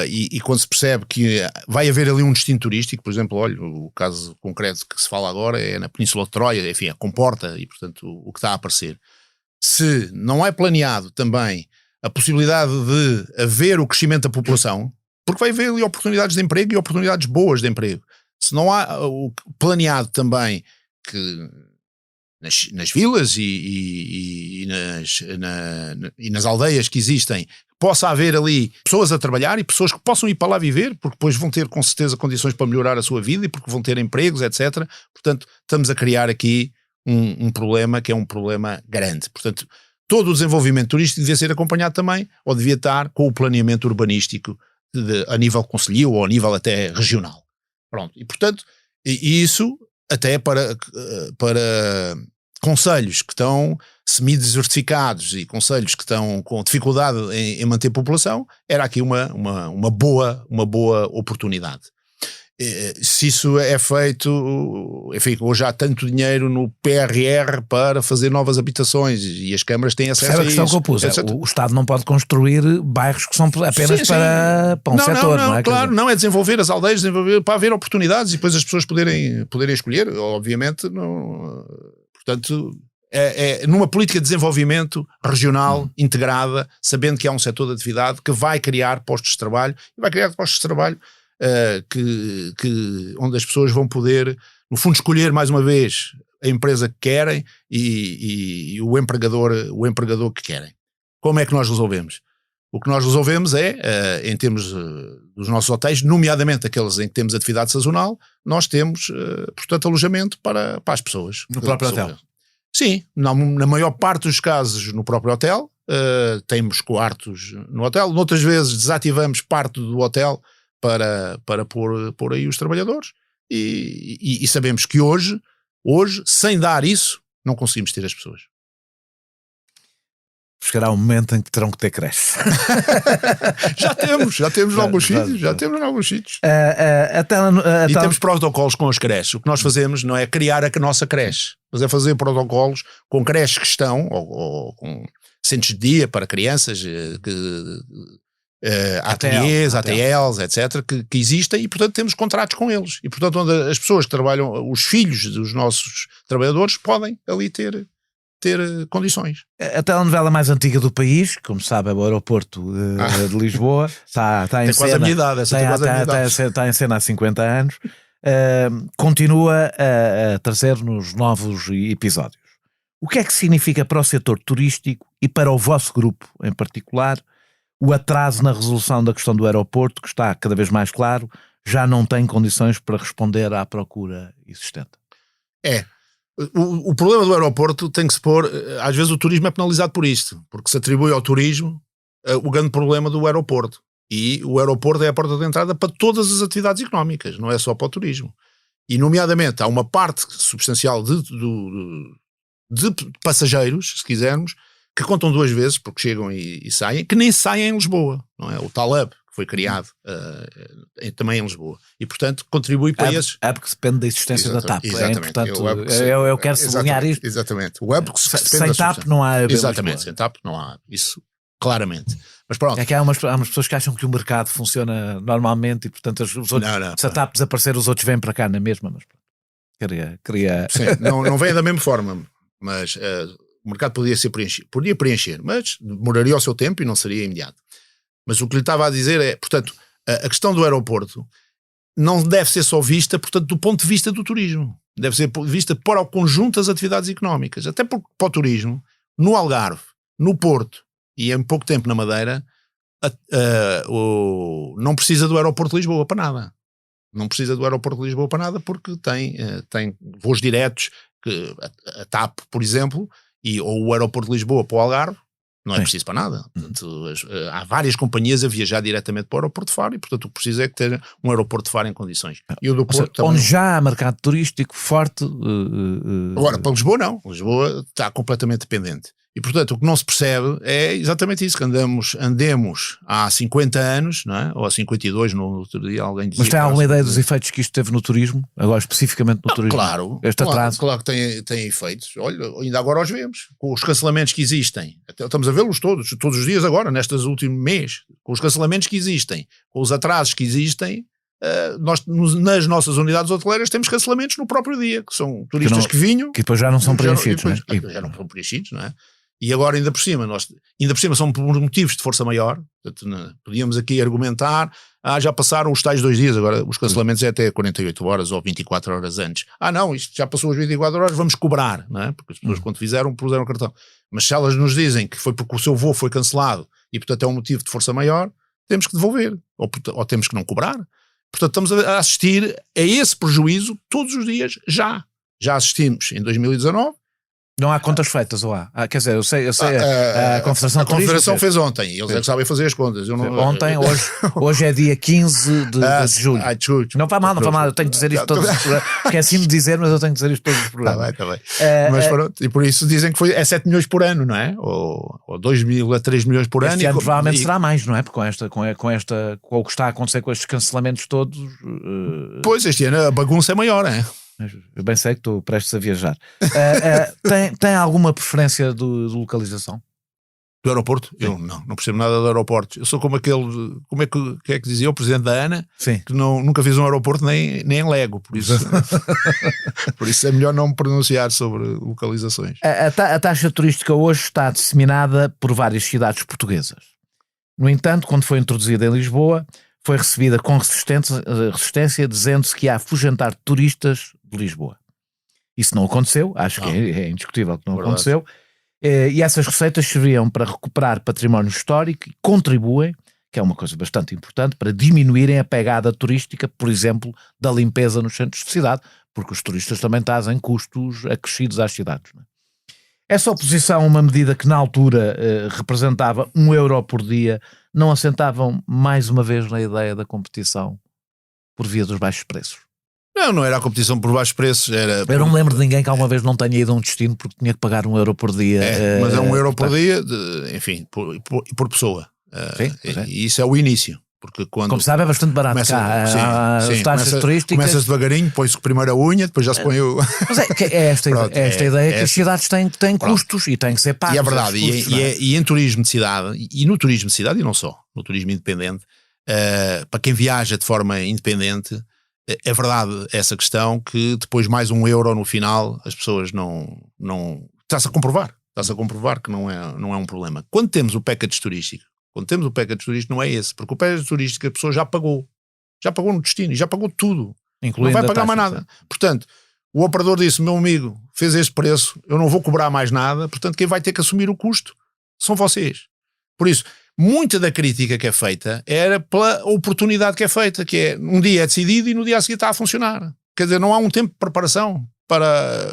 [SPEAKER 3] e quando se percebe que vai haver ali um destino turístico, por exemplo, olha, o caso concreto que se fala agora é na Península de Troia, enfim, a Comporta e, portanto, o que está a aparecer. Se não é planeado também a possibilidade de haver o crescimento da população, porque vai haver ali oportunidades de emprego e oportunidades boas de emprego. Se não há o planeado também que nas vilas e nas aldeias que existem, possa haver ali pessoas a trabalhar e pessoas que possam ir para lá viver, porque depois vão ter com certeza condições para melhorar a sua vida e porque vão ter empregos, etc. Portanto, estamos a criar aqui um problema que é um problema grande. Portanto, todo o desenvolvimento turístico devia ser acompanhado também, ou devia estar com o planeamento urbanístico a nível concelhio ou a nível até regional. Pronto. E, portanto, isso até para concelhos que estão semi-desertificados e concelhos que estão com dificuldade em manter população, era aqui uma boa oportunidade. Se isso é feito, enfim, hoje há tanto dinheiro no PRR para fazer novas habitações e as câmaras têm acesso a isso.
[SPEAKER 1] A questão que eu pus, o Estado não pode construir bairros que são apenas
[SPEAKER 3] sim.
[SPEAKER 1] para um setor, não é?
[SPEAKER 3] Claro, não, é desenvolver as aldeias, para haver oportunidades e depois as pessoas poderem escolher, obviamente, não, portanto, é numa política de desenvolvimento regional, integrada, sabendo que há um setor de atividade que vai criar postos de trabalho, e vai criar postos de trabalho onde as pessoas vão poder, no fundo, escolher mais uma vez a empresa que querem e o empregador que querem. Como é que nós resolvemos? O que nós resolvemos é, em termos dos nossos hotéis, nomeadamente aqueles em que temos atividade sazonal, nós temos, portanto, alojamento para as pessoas.
[SPEAKER 1] No próprio hotel?
[SPEAKER 3] Sim, na maior parte dos casos no próprio hotel, temos quartos no hotel, noutras vezes desativamos parte do hotel para pôr aí os trabalhadores e sabemos que hoje, sem dar isso, não conseguimos ter as pessoas.
[SPEAKER 1] Chegará um momento em que terão que ter creche.
[SPEAKER 3] já temos em alguns sítios. E temos protocolos com as creches. O que nós fazemos não é criar a nossa creche, mas é fazer protocolos com creches que estão, ou com centros de dia para crianças, ateliês, ATLs, etc., que existem, e portanto temos contratos com eles. E portanto onde as pessoas que trabalham, os filhos dos nossos trabalhadores, podem ali ter condições.
[SPEAKER 1] A telenovela mais antiga do país, como sabe, é o aeroporto de Lisboa, está em cena.
[SPEAKER 3] Quase a minha idade,
[SPEAKER 1] está em cena há 50 anos, continua a trazer-nos novos episódios. O que é que significa para o setor turístico e para o vosso grupo em particular o atraso na resolução da questão do aeroporto, que está cada vez mais claro, já não tem condições para responder à procura existente?
[SPEAKER 3] O problema do aeroporto tem que se pôr, às vezes o turismo é penalizado por isto, porque se atribui ao turismo o grande problema do aeroporto. E o aeroporto é a porta de entrada para todas as atividades económicas, não é só para o turismo. E nomeadamente há uma parte substancial de passageiros, se quisermos, que contam duas vezes, porque chegam e saem, que nem saem em Lisboa, não é? O tal hub que foi criado também em Lisboa. E, portanto, contribui para esses...
[SPEAKER 1] Hub que depende da existência da TAP. É importante. Eu quero sublinhar isto.
[SPEAKER 3] Exatamente. O hub que
[SPEAKER 1] sem TAP não há hub.
[SPEAKER 3] Exatamente. Sem TAP não há. Isso, claramente. Mas pronto.
[SPEAKER 1] É que há umas pessoas que acham que o mercado funciona normalmente e, portanto, os outros, se a TAP desaparecer, os outros vêm para cá na mesma. Mas queria...
[SPEAKER 3] Sim, não vem da mesma forma, mas... o mercado podia preencher, mas demoraria o seu tempo e não seria imediato. Mas o que lhe estava a dizer é, portanto, a questão do aeroporto não deve ser só vista, portanto, do ponto de vista do turismo. Deve ser vista para o conjunto das atividades económicas. Até porque para o turismo, no Algarve, no Porto e em pouco tempo na Madeira, não precisa do aeroporto de Lisboa para nada. Não precisa do aeroporto de Lisboa para nada porque tem voos diretos, que a TAP, por exemplo, ou o aeroporto de Lisboa para o Algarve, não é preciso para nada. Portanto, há várias companhias a viajar diretamente para o aeroporto de Faro e, portanto, o que precisa é que ter um aeroporto de Faro em condições. E o do Porto também.
[SPEAKER 1] Onde já há mercado turístico forte...
[SPEAKER 3] Agora, para Lisboa não. Lisboa está completamente dependente. E, portanto, o que não se percebe é exatamente isso, que andemos há 50 anos, não é? Ou há 52, no outro dia alguém dizia...
[SPEAKER 1] Mas tem alguma ideia dos efeitos que isto teve no turismo? Agora, especificamente no turismo?
[SPEAKER 3] Claro.
[SPEAKER 1] Este atraso?
[SPEAKER 3] Claro que tem efeitos. Olha, ainda agora os vemos. Com os cancelamentos que existem. Estamos a vê-los todos os dias agora, nestes últimos meses. Com os cancelamentos que existem, com os atrasos que existem, nós nas nossas unidades hoteleiras temos cancelamentos no próprio dia, que são turistas que vinham...
[SPEAKER 1] Que depois já não são preenchidos,
[SPEAKER 3] já não são preenchidos, não é? E agora ainda por cima são por motivos de força maior. Portanto, podíamos aqui argumentar, já passaram os tais 2 dias, agora os cancelamentos é até 48 horas ou 24 horas antes. Não, isto já passou as 24 horas, vamos cobrar, não é? Porque as pessoas quando fizeram, puseram o cartão. Mas se elas nos dizem que foi porque o seu voo foi cancelado e portanto é um motivo de força maior, temos que devolver, ou temos que não cobrar. Portanto, estamos a assistir a esse prejuízo todos os dias já. Já assistimos em 2019.
[SPEAKER 1] Não há contas feitas, ou há? Quer dizer, eu sei a Confederação Turística...
[SPEAKER 3] A Confederação fez ontem, eles é que sabem fazer as contas. Eu não...
[SPEAKER 1] Ontem, hoje é dia 15 de julho. Não faz mal, eu tenho que dizer isto todos os programas. Esqueci-me de dizer, mas eu tenho que dizer isto todos os programas.
[SPEAKER 3] Está bem. Mas pronto, e por isso dizem que é 7 milhões por ano, não é? Ou 2,3 milhões por ano.
[SPEAKER 1] Este ano provavelmente será mais, não é? Porque com o que está a acontecer com estes cancelamentos todos...
[SPEAKER 3] Pois, este ano a bagunça é maior, é?
[SPEAKER 1] Eu bem sei que estou prestes a viajar. Tem alguma preferência de localização?
[SPEAKER 3] Do aeroporto? Eu não percebo nada do aeroporto. Eu sou como aquele, que é que dizia o presidente da ANA,
[SPEAKER 1] sim,
[SPEAKER 3] que nunca fiz um aeroporto nem em Lego, por isso por isso é melhor não me pronunciar sobre localizações.
[SPEAKER 1] A taxa turística hoje está disseminada por várias cidades portuguesas. No entanto, quando foi introduzida em Lisboa, foi recebida com resistência, dizendo-se que ia afugentar turistas de Lisboa. Isso não aconteceu, acho que é indiscutível que não aconteceu. E essas receitas serviam para recuperar património histórico e contribuem, que é uma coisa bastante importante, para diminuírem a pegada turística, por exemplo, da limpeza nos centros de cidade, porque os turistas também trazem custos acrescidos às cidades. Não é? Essa oposição a uma medida que na altura representava €1 por dia, não assentavam mais uma vez na ideia da competição por via dos baixos preços?
[SPEAKER 3] Não era a competição por baixos preços.
[SPEAKER 1] Eu não me lembro de ninguém que alguma vez não tenha ido a um destino porque tinha que pagar €1 por dia.
[SPEAKER 3] Mas é €1 por dia, enfim, por pessoa.
[SPEAKER 1] Sim,
[SPEAKER 3] e isso é o início. Porque quando
[SPEAKER 1] como sabe é bastante barato as taxas turísticas.
[SPEAKER 3] Começas devagarinho, põe-se primeiro a unha, depois já se põe o...
[SPEAKER 1] Mas é esta ideia que as cidades têm custos e têm que ser pagos.
[SPEAKER 3] E é verdade, e em turismo de cidade, e no turismo de cidade, e não só, no turismo independente, para quem viaja de forma independente, é verdade essa questão que depois mais €1 no final, as pessoas não está-se a comprovar que não é um problema. Quando temos o package turístico, não é esse, porque o package turístico a pessoa já pagou no destino, já pagou tudo, incluindo não vai pagar mais nada. Portanto, o operador disse, meu amigo, fez este preço, eu não vou cobrar mais nada, portanto quem vai ter que assumir o custo são vocês. Por isso, muita da crítica que é feita era pela oportunidade que é feita, que é um dia é decidido e no dia a seguir está a funcionar. Quer dizer, não há um tempo de preparação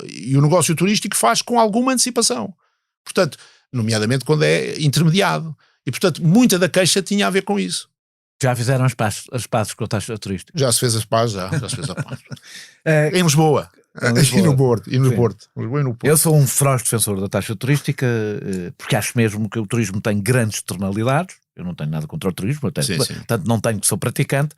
[SPEAKER 3] e o negócio turístico faz com alguma antecipação. Portanto, nomeadamente quando é intermediado. E, portanto, muita da queixa tinha a ver com isso.
[SPEAKER 1] Já fizeram as pazes com a taxa turística?
[SPEAKER 3] Já se fez as pazes, já se fez a paz. Em Lisboa. E no Porto.
[SPEAKER 1] Eu sou um feroz defensor da taxa turística, porque acho mesmo que o turismo tem grandes externalidades. Eu não tenho nada contra o turismo, portanto não tenho que sou praticante,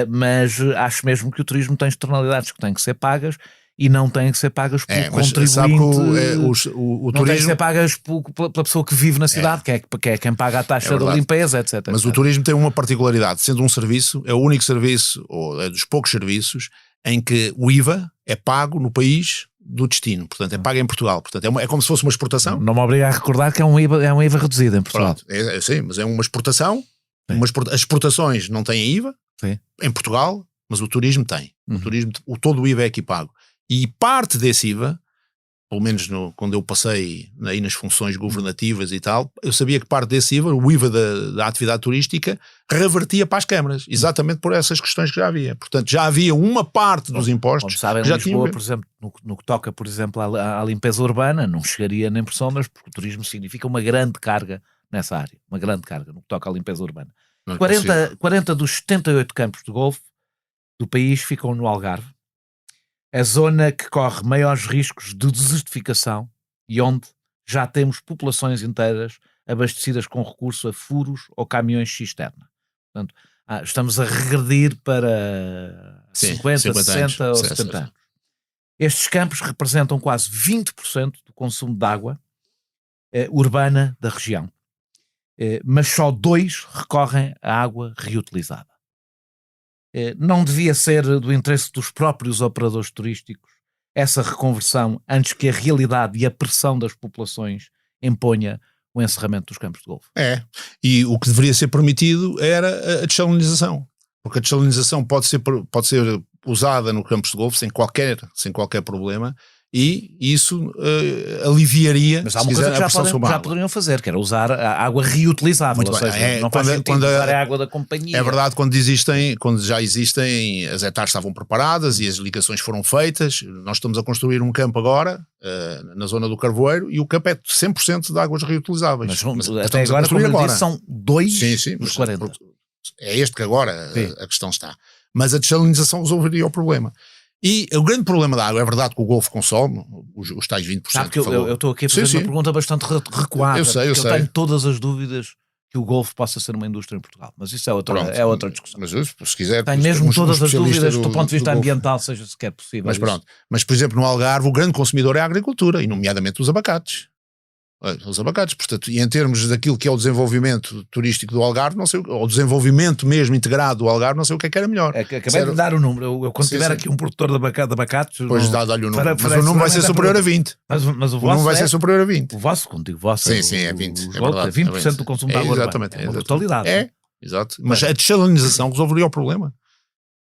[SPEAKER 1] mas acho mesmo que o turismo tem externalidades que têm que ser pagas e não têm que ser pagas pelo contribuinte. Não têm que ser pagas pela pessoa que vive na cidade, que é quem paga a taxa da limpeza, etc.
[SPEAKER 3] Mas o turismo tem uma particularidade, sendo um serviço, é o único serviço, ou é dos poucos serviços, em que o IVA é pago no país do destino, portanto é pago em Portugal, portanto é como se fosse uma exportação.
[SPEAKER 1] Não me obriga a recordar que é um IVA reduzido em Portugal.
[SPEAKER 3] Pronto, sim, mas é uma exportação, as exportações não têm IVA, em Portugal, mas o turismo tem. O turismo, todo o IVA é aqui pago. E parte desse IVA, pelo menos quando eu passei aí nas funções governativas e tal, eu sabia que parte desse IVA, o IVA da atividade turística, revertia para as câmaras, exatamente por essas questões que já havia. Portanto, já havia uma parte dos impostos.
[SPEAKER 1] Como sabem,
[SPEAKER 3] já
[SPEAKER 1] Lisboa, por exemplo, no que toca, por exemplo, à limpeza urbana, não chegaria nem por sombras, porque o turismo significa uma grande carga nessa área, uma grande carga no que toca à limpeza urbana. 40 dos 78 campos de golfe do país ficam no Algarve, a zona que corre maiores riscos de desertificação e onde já temos populações inteiras abastecidas com recurso a furos ou caminhões cisterna. Portanto, estamos a regredir para 50, 60 ou 70 anos. Estes campos representam quase 20% do consumo de água urbana da região, mas só 2 recorrem à água reutilizada. Não devia ser do interesse dos próprios operadores turísticos essa reconversão antes que a realidade e a pressão das populações imponha o encerramento dos campos de golfe.
[SPEAKER 3] E o que deveria ser permitido era a desalinização, porque a desalinização pode ser usada no campos de golfe sem qualquer problema, e isso aliviaria.
[SPEAKER 1] Mas há uma coisa que já poderiam fazer, que era usar a água reutilizável. Ou seja, não faz sentido usar a água da companhia.
[SPEAKER 3] É verdade, quando já existem, as hectares estavam preparadas e as ligações foram feitas. Nós estamos a construir um campo agora, na zona do Carvoeiro, e o campo é 100% de águas reutilizáveis.
[SPEAKER 1] Mas até agora, como eu disse, são 2 dos 40.
[SPEAKER 3] É este que agora a questão está. Mas a desalinização resolveria o problema. E o grande problema da água, é verdade que o Golfo consome os tais 20%.
[SPEAKER 1] Sabe que eu estou aqui a fazer uma pergunta bastante recuada.
[SPEAKER 3] Eu sei.
[SPEAKER 1] Eu tenho todas as dúvidas que o Golfo possa ser uma indústria em Portugal. Mas isso é outra discussão.
[SPEAKER 3] Mas se quiser...
[SPEAKER 1] Tenho mesmo todas as dúvidas do ponto de vista ambiental, seja sequer possível.
[SPEAKER 3] Mas pronto. Mas, por exemplo, no Algarve, o grande consumidor é a agricultura, e nomeadamente os abacates. Portanto, e em termos daquilo que é o desenvolvimento turístico do Algarve, não sei, o desenvolvimento mesmo integrado do Algarve, não sei o que era melhor.
[SPEAKER 1] Acabei de dar o número. Eu quando tiver aqui um produtor de abacates...
[SPEAKER 3] Pois dá-lhe o número. Mas o número vai ser superior a 20.
[SPEAKER 1] Mas o vosso
[SPEAKER 3] número vai ser superior a 20.
[SPEAKER 1] O vosso, contigo, vosso.
[SPEAKER 3] Sim, é 20. É verdade.
[SPEAKER 1] 20% do consumo de água.
[SPEAKER 3] Exatamente.
[SPEAKER 1] É uma brutalidade.
[SPEAKER 3] Exato. Mas a desalinização resolveria o problema.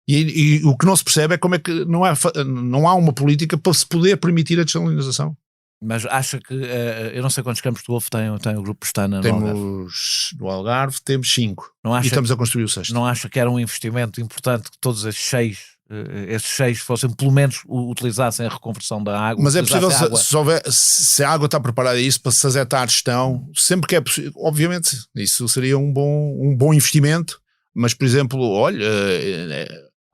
[SPEAKER 3] E o que não se percebe é como é que não há uma política para se poder permitir a desalinização.
[SPEAKER 1] Mas acha que, eu não sei quantos campos de golfe tem o Grupo Pestana no Algarve?
[SPEAKER 3] No Algarve temos 5 e estamos a construir o 6º.
[SPEAKER 1] Não acha que era um investimento importante que todos esses 6 fossem pelo menos utilizassem a reconversão da água?
[SPEAKER 3] Mas é possível, se a água está preparada a isso, para se as hectares estão, sempre que é possível, obviamente isso seria um bom investimento, mas por exemplo, olha,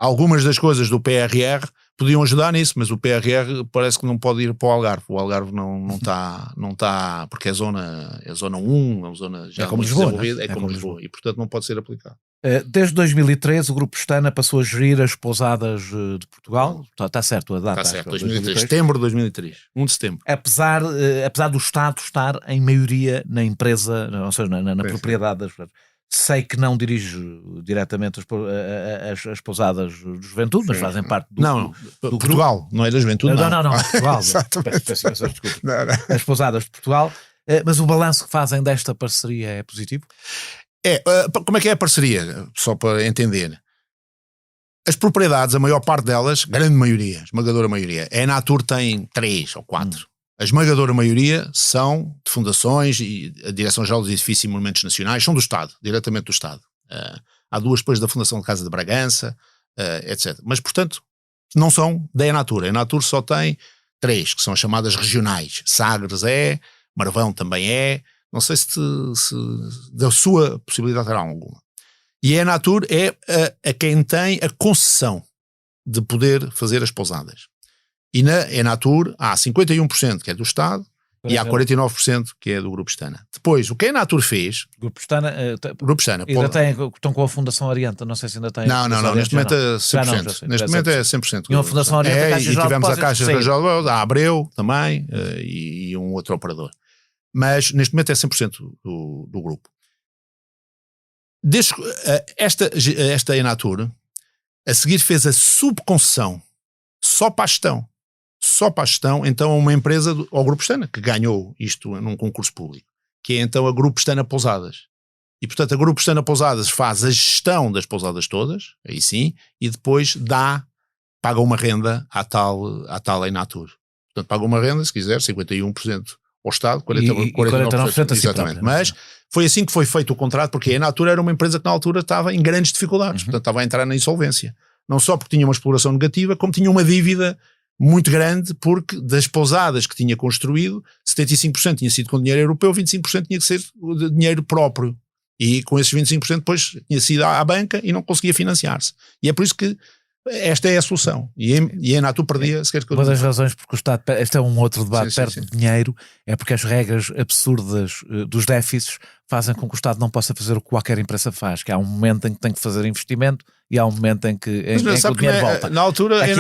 [SPEAKER 3] algumas das coisas do PRR podiam ajudar nisso, mas o PRR parece que não pode ir para o Algarve. O Algarve não está, porque é zona 1, é uma zona já
[SPEAKER 1] como Lisboa,
[SPEAKER 3] desenvolvida, é como Lisboa, e portanto não pode ser aplicado.
[SPEAKER 1] Desde 2013 o Grupo Pestana passou a gerir as pousadas de Portugal. Está certo a data?
[SPEAKER 3] Está certo, 2003, setembro de 2003, 1 de setembro.
[SPEAKER 1] Apesar do Estado estar em maioria na empresa, ou seja, na propriedade das... Sei que não dirige diretamente as pousadas de juventude, mas fazem parte do
[SPEAKER 3] Portugal,
[SPEAKER 1] grupo.
[SPEAKER 3] Não é da juventude,
[SPEAKER 1] não, Portugal. Peço desculpa. As pousadas de Portugal. Mas o balanço que fazem desta parceria é positivo?
[SPEAKER 3] Como é que é a parceria? Só para entender. As propriedades, a maior parte delas, grande maioria, esmagadora maioria, a Enatur tem 3 ou 4. A esmagadora maioria são de fundações, e a Direção-Geral dos Edifícios e Monumentos Nacionais são do Estado, diretamente do Estado. Há 2 depois da Fundação de Casa de Bragança, etc. Mas, portanto, não são da Enatur. A Enatur só tem 3, que são as chamadas regionais. Sagres Marvão também não sei se da sua possibilidade terá alguma. E a Enatur é a quem tem a concessão de poder fazer as pousadas. E na Enatur há 51% que é do Estado e há 49% que é do Grupo Pestana. Depois, o que a Enatur fez...
[SPEAKER 1] Grupo Pestana... Estão com a Fundação Orienta, não sei se ainda tem...
[SPEAKER 3] Não, neste momento é 100%. Neste momento é 100%.
[SPEAKER 1] E a Fundação Orienta,
[SPEAKER 3] e tivemos a Caixa Geral, a Abreu também, e um outro operador. Mas neste momento é 100% do grupo. Esta Enatur, a seguir fez a subconcessão só para a gestão, então a uma empresa, ao Grupo Pestana, que ganhou isto num concurso público, que é então a Grupo Pestana Pousadas. E portanto a Grupo Pestana Pousadas faz a gestão das pousadas todas, aí sim, e depois paga uma renda à tal Enatur. Portanto paga uma renda, se quiser, 51% ao Estado, 49% exatamente. Mas foi assim que foi feito o contrato, porque a Enatur era uma empresa que na altura estava em grandes dificuldades, portanto estava a entrar na insolvência. Não só porque tinha uma exploração negativa, como tinha uma dívida muito grande, porque das pousadas que tinha construído, 75% tinha sido com dinheiro europeu, 25% tinha que ser de dinheiro próprio. E com esses 25% depois tinha sido à banca e não conseguia financiar-se. E é por isso que esta é a solução. E a Enatur perdia...
[SPEAKER 1] Uma das razões porque o Estado... Este é um outro debate, perde dinheiro, é porque as regras absurdas dos déficits fazem com que o Estado não possa fazer o que qualquer empresa faz, que há um momento em que tem que fazer investimento e há um momento em que o dinheiro volta.
[SPEAKER 3] Na altura,
[SPEAKER 1] aqui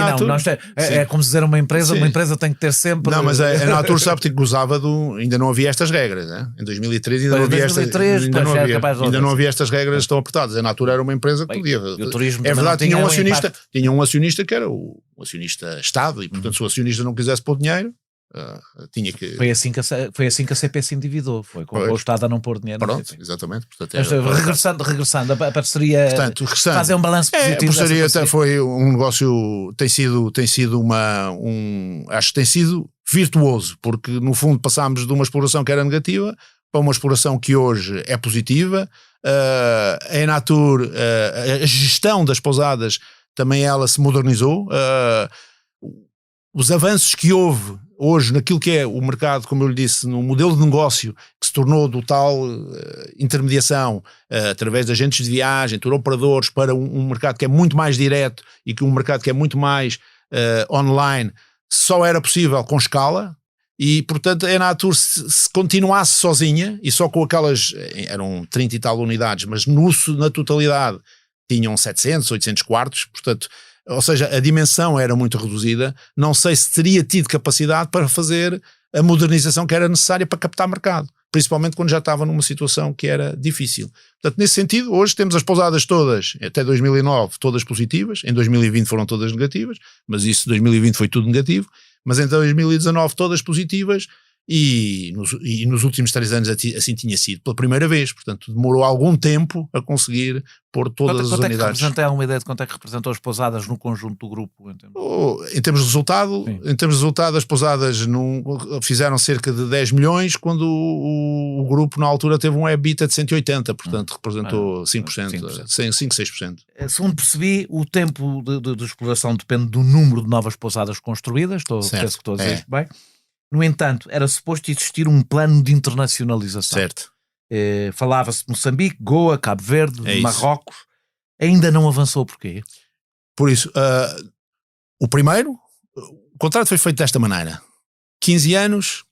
[SPEAKER 1] é como dizer uma empresa tem que ter sempre...
[SPEAKER 3] Não, mas a Enatur sabe que gozava ainda não havia estas regras, né? Em 2013 ainda não havia estas regras tão apertadas. A Enatur era uma empresa que podia... É verdade, tinha um acionista que era o acionista Estado, e portanto se o acionista não quisesse pôr dinheiro, tinha que...
[SPEAKER 1] Foi assim que a CP se endividou, foi com o Estado a não pôr dinheiro.
[SPEAKER 3] Pronto, exatamente. Portanto,
[SPEAKER 1] regressando, a parceria,
[SPEAKER 3] portanto,
[SPEAKER 1] fazer um balanço positivo.
[SPEAKER 3] A parceria até foi um negócio, tem sido acho que tem sido virtuoso, porque no fundo passámos de uma exploração que era negativa para uma exploração que hoje é positiva. A Enatur, a gestão das pousadas, também ela se modernizou. Os avanços que houve hoje naquilo que é o mercado, como eu lhe disse, no modelo de negócio que se tornou do tal intermediação através de agentes de viagem, tour operadores, para um mercado que é muito mais direto e que um mercado que é muito mais online, só era possível com escala. E, portanto, a Enatur, se continuasse sozinha, e só com aquelas, eram 30 e tal unidades, mas na totalidade tinham 700, 800 quartos, portanto, ou seja, a dimensão era muito reduzida, não sei se teria tido capacidade para fazer a modernização que era necessária para captar mercado, principalmente quando já estava numa situação que era difícil. Portanto, nesse sentido, hoje temos as pousadas todas, até 2009, todas positivas, em 2020 foram todas negativas, mas isso 2020 foi tudo negativo, mas em 2019 todas positivas e nos últimos 3 anos assim tinha sido pela primeira vez, portanto demorou algum tempo a conseguir pôr todas as unidades.
[SPEAKER 1] Tem alguma ideia de quanto é que representou as pousadas no conjunto do grupo?
[SPEAKER 3] Em termos de resultado, as pousadas fizeram cerca de 10 milhões, quando o grupo na altura teve um EBITDA de 180, portanto representou 5%, 5-6%.
[SPEAKER 1] Segundo percebi, o tempo de exploração depende do número de novas pousadas construídas, penso que estou a dizer isto bem. No entanto, era suposto existir um plano de internacionalização.
[SPEAKER 3] Certo.
[SPEAKER 1] Falava-se de Moçambique, Goa, Cabo Verde, Marrocos. Ainda não avançou, porquê?
[SPEAKER 3] Por isso, o contrato foi feito desta maneira. 15 anos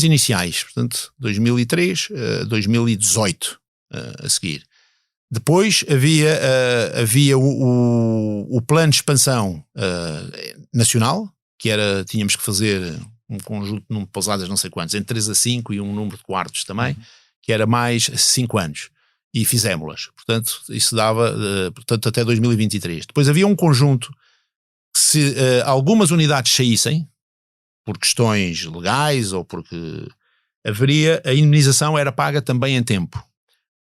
[SPEAKER 3] iniciais, portanto, 2003, 2018 a seguir. Depois havia o plano de expansão nacional, que era, tínhamos que fazer um conjunto de número de pousadas, não sei quantos, entre 3 a 5 e um número de quartos também, que era mais 5 anos. E fizemos-las. Portanto, isso dava até 2023. Depois havia um conjunto que, se algumas unidades saíssem, por questões legais ou porque a indemnização era paga também em tempo,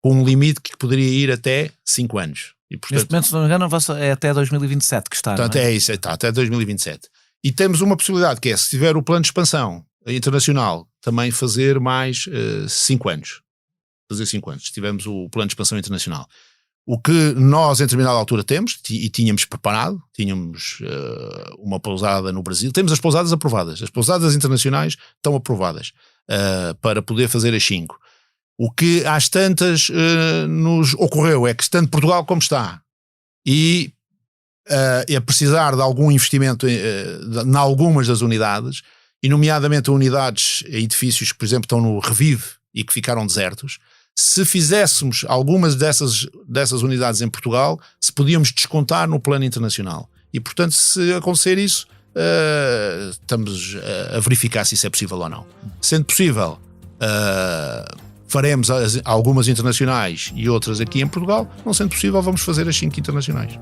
[SPEAKER 3] com um limite que poderia ir até 5 anos. E, portanto,
[SPEAKER 1] neste momento, se não me engano, é até 2027 que está.
[SPEAKER 3] Portanto,
[SPEAKER 1] não é?
[SPEAKER 3] Está até 2027. E temos uma possibilidade que é, se tiver o plano de expansão internacional, também fazer mais 5 anos. Fazer 5 anos, se tivermos o plano de expansão internacional. O que nós, em determinada altura, temos, e tínhamos preparado, tínhamos uma pousada no Brasil, temos as pousadas aprovadas, as pousadas internacionais estão aprovadas para poder fazer as 5. O que às tantas nos ocorreu é que, estando Portugal como está, e a precisar de algum investimento em algumas das unidades, e nomeadamente unidades, edifícios que, por exemplo, estão no Revive e que ficaram desertos, se fizéssemos algumas dessas unidades em Portugal, se podíamos descontar no plano internacional. E, portanto, se acontecer isso, estamos a verificar se isso é possível ou não. Sendo possível, faremos algumas internacionais e outras aqui em Portugal. Não sendo possível, vamos fazer as 5 internacionais.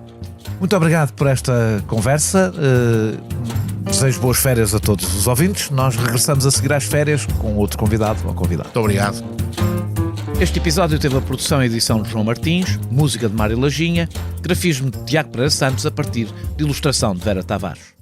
[SPEAKER 1] Muito obrigado por esta conversa. Desejo boas férias a todos os ouvintes. Nós regressamos a seguir às férias com outro convidado ou convidado.
[SPEAKER 3] Muito obrigado.
[SPEAKER 1] Este episódio teve a produção e edição de João Martins, música de Mário Lajinha, grafismo de Tiago Pereira Santos a partir de ilustração de Vera Tavares.